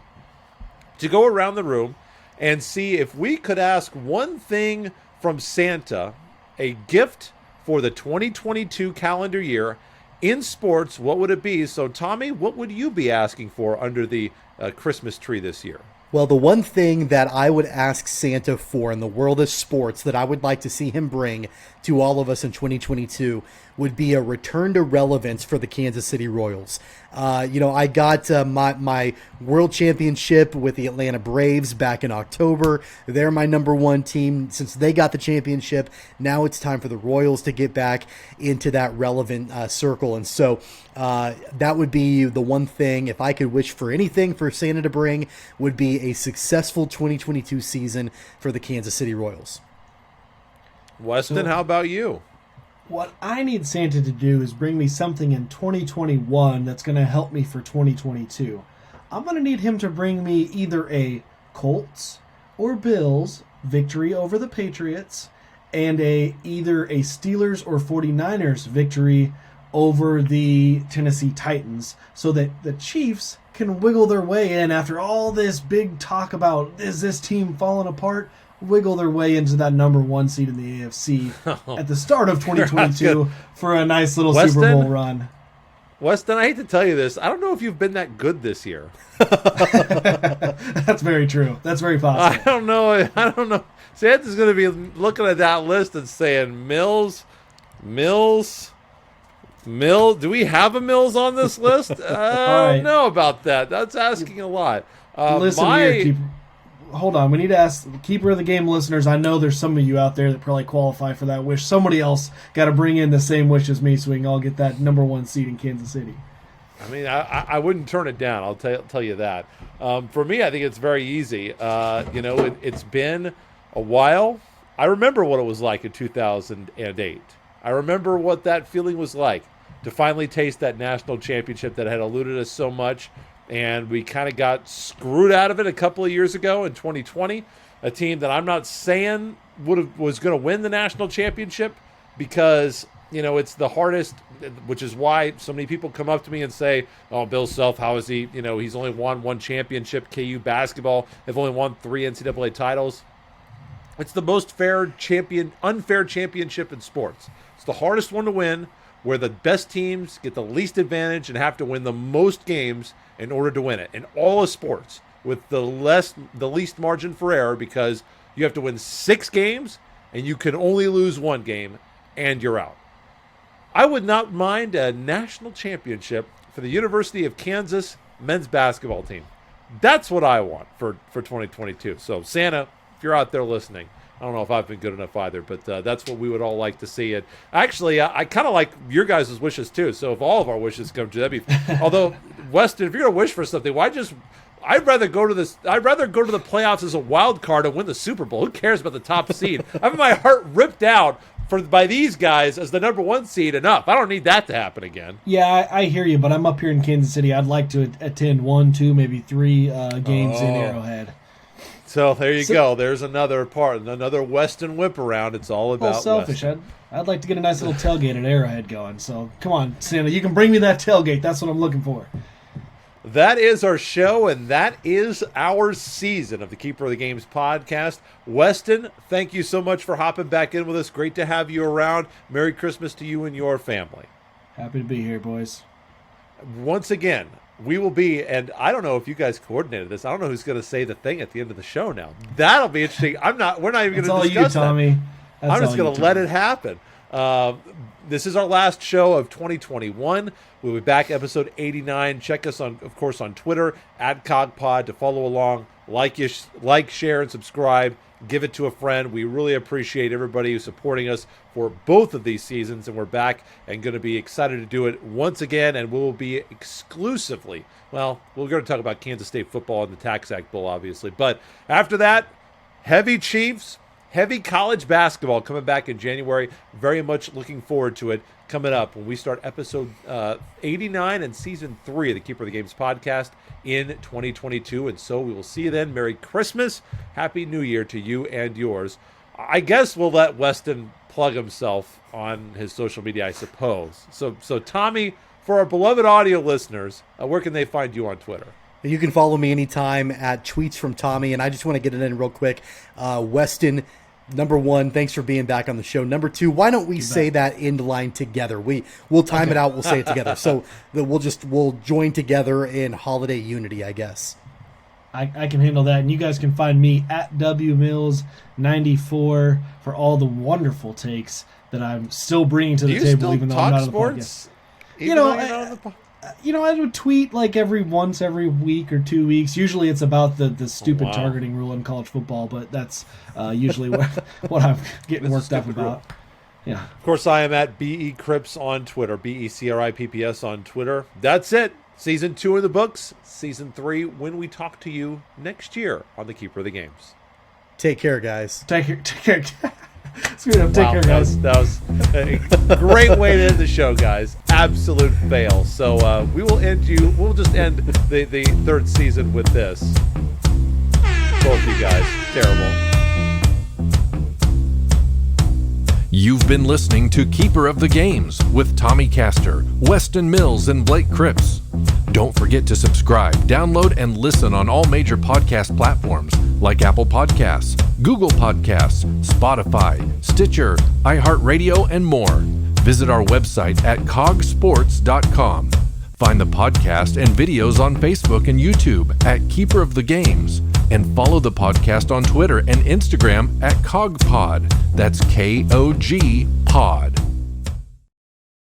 to go around the room and see if we could ask one thing from Santa, a gift for the 2022 calendar year in sports. What would it be? So Tommy, what would you be asking for under the Christmas tree this year? Well, the one thing that I would ask Santa for in the world of sports that I would like to see him bring to all of us in 2022 would be a return to relevance for the Kansas City Royals. I got my world championship with the Atlanta Braves back in October. They're my number one team since they got the championship. Now it's time for the Royals to get back into that relevant circle. And so that would be the one thing, if I could wish for anything for Santa to bring, would be a successful 2022 season for the Kansas City Royals. Weston, how about you? What I need Santa to do is bring me something in 2021 that's going to help me for 2022. I'm going to need him to bring me either a Colts or Bills victory over the Patriots and either a Steelers or 49ers victory over the Tennessee Titans, so that the Chiefs can wiggle their way in after all this big talk about is this team falling apart, wiggle their way into that number one seed in the AFC at the start of 2022 for a nice little Weston, Super Bowl run. Weston, I hate to tell you this. I don't know if you've been that good this year. That's very true. That's very possible. I don't know. Santa's going to be looking at that list and saying, Mills. Do we have a Mills on this list? I don't know about that. That's asking a lot. Listen here, hold on. We need to ask the Keeper of the Game listeners. I know there's some of you out there that probably qualify for that wish. Somebody else got to bring in the same wish as me so we can all get that number one seed in Kansas City. I mean, I wouldn't turn it down. I'll tell you that. For me, I think it's very easy. It's been a while. I remember what it was like in 2008. I remember what that feeling was like to finally taste that national championship that had eluded us so much. And we kind of got screwed out of it a couple of years ago in 2020. A team that I'm not saying was going to win the national championship because, it's the hardest, which is why so many people come up to me and say, oh, Bill Self, how is he? He's only won one championship. KU basketball, they've only won 3 NCAA titles. It's the most unfair championship in sports. It's the hardest one to win, where the best teams get the least advantage and have to win the most games in order to win it. In all of sports, with the least margin for error, because you have to win 6 games and you can only lose 1 game and you're out. I would not mind a national championship for the University of Kansas men's basketball team. That's what I want for 2022. So Santa, if you're out there listening, I don't know if I've been good enough either, but that's what we would all like to see. And actually, I kind of like your guys' wishes too. So if all of our wishes come true, that'd be. Although, Weston, if you're gonna wish for something, why just? I'd rather go to the playoffs as a wild card and win the Super Bowl. Who cares about the top seed? I have my heart ripped out by these guys as the number 1 seed. Enough. I don't need that to happen again. Yeah, I hear you, but I'm up here in Kansas City. I'd like to attend 1, 2, maybe 3 games in Arrowhead. So there you go. There's another part, another Weston whip around. It's all about selfish. I'd like to get a nice little tailgate at Arrowhead going. So come on, Santa, you can bring me that tailgate. That's what I'm looking for. That is our show, and that is our season of the Keeper of the Games podcast. Weston, thank you so much for hopping back in with us. Great to have you around. Merry Christmas to you and your family. Happy to be here, boys. Once again, we will be, and I don't know if you guys coordinated this. I don't know who's going to say the thing at the end of the show now. That'll be interesting. We're not even going to discuss you, Tommy. that. I'm just going to let it happen. This is our last show of 2021. We'll be back episode 89. Check us of course, on Twitter @KOGpod to follow along. Like, share, and subscribe. Give it to a friend. We really appreciate everybody who's supporting us for both of these seasons, and we're back and going to be excited to do it once again, and we'll be exclusively, we're going to talk about Kansas State football and the Tax Act Bowl, obviously. But after that, heavy Chiefs, heavy college basketball coming back in January. Very much looking forward to it coming up when we start episode 89 and season 3 of the Keeper of the Games podcast in 2022. And so we will see you then. Merry Christmas. Happy New Year to you and yours. I guess we'll let Weston plug himself on his social media, I suppose. So Tommy, for our beloved audio listeners, where can they find you on Twitter? You can follow me anytime at Tweets from Tommy. And I just want to get it in real quick. Weston, number 1, thanks for being back on the show. Number 2, why don't we say that end line together? We'll time it out. We'll say it together. So we'll join together in holiday unity, I guess. I can handle that. And you guys can find me at WMills94 for all the wonderful takes that I'm still bringing to the table, even though I'm not on the podcast. I would tweet like every week or 2 weeks. Usually it's about the stupid targeting rule in college football, but that's usually what I'm getting worked up about. Yeah. Of course, I am at BE Cripps on Twitter, BECRIPPS on Twitter. That's it. Season 2 in the books. Season 3 when we talk to you next year on the Keeper of the Games. Take care, guys. Take care. Take care, guys. That was a great way to end the show, guys. Absolute fail. So we'll just end the 3rd season with this. Both you guys. Terrible. You've been listening to Keeper of the Games with Tommy Castor, Weston Mills, and Blake Cripps. Don't forget to subscribe, download, and listen on all major podcast platforms like Apple Podcasts, Google Podcasts, Spotify, Stitcher, iHeartRadio, and more. Visit our website at KOGsports.com. Find the podcast and videos on Facebook and YouTube at Keeper of the Games. And follow the podcast on Twitter and Instagram at KOGpod. That's KOG Pod.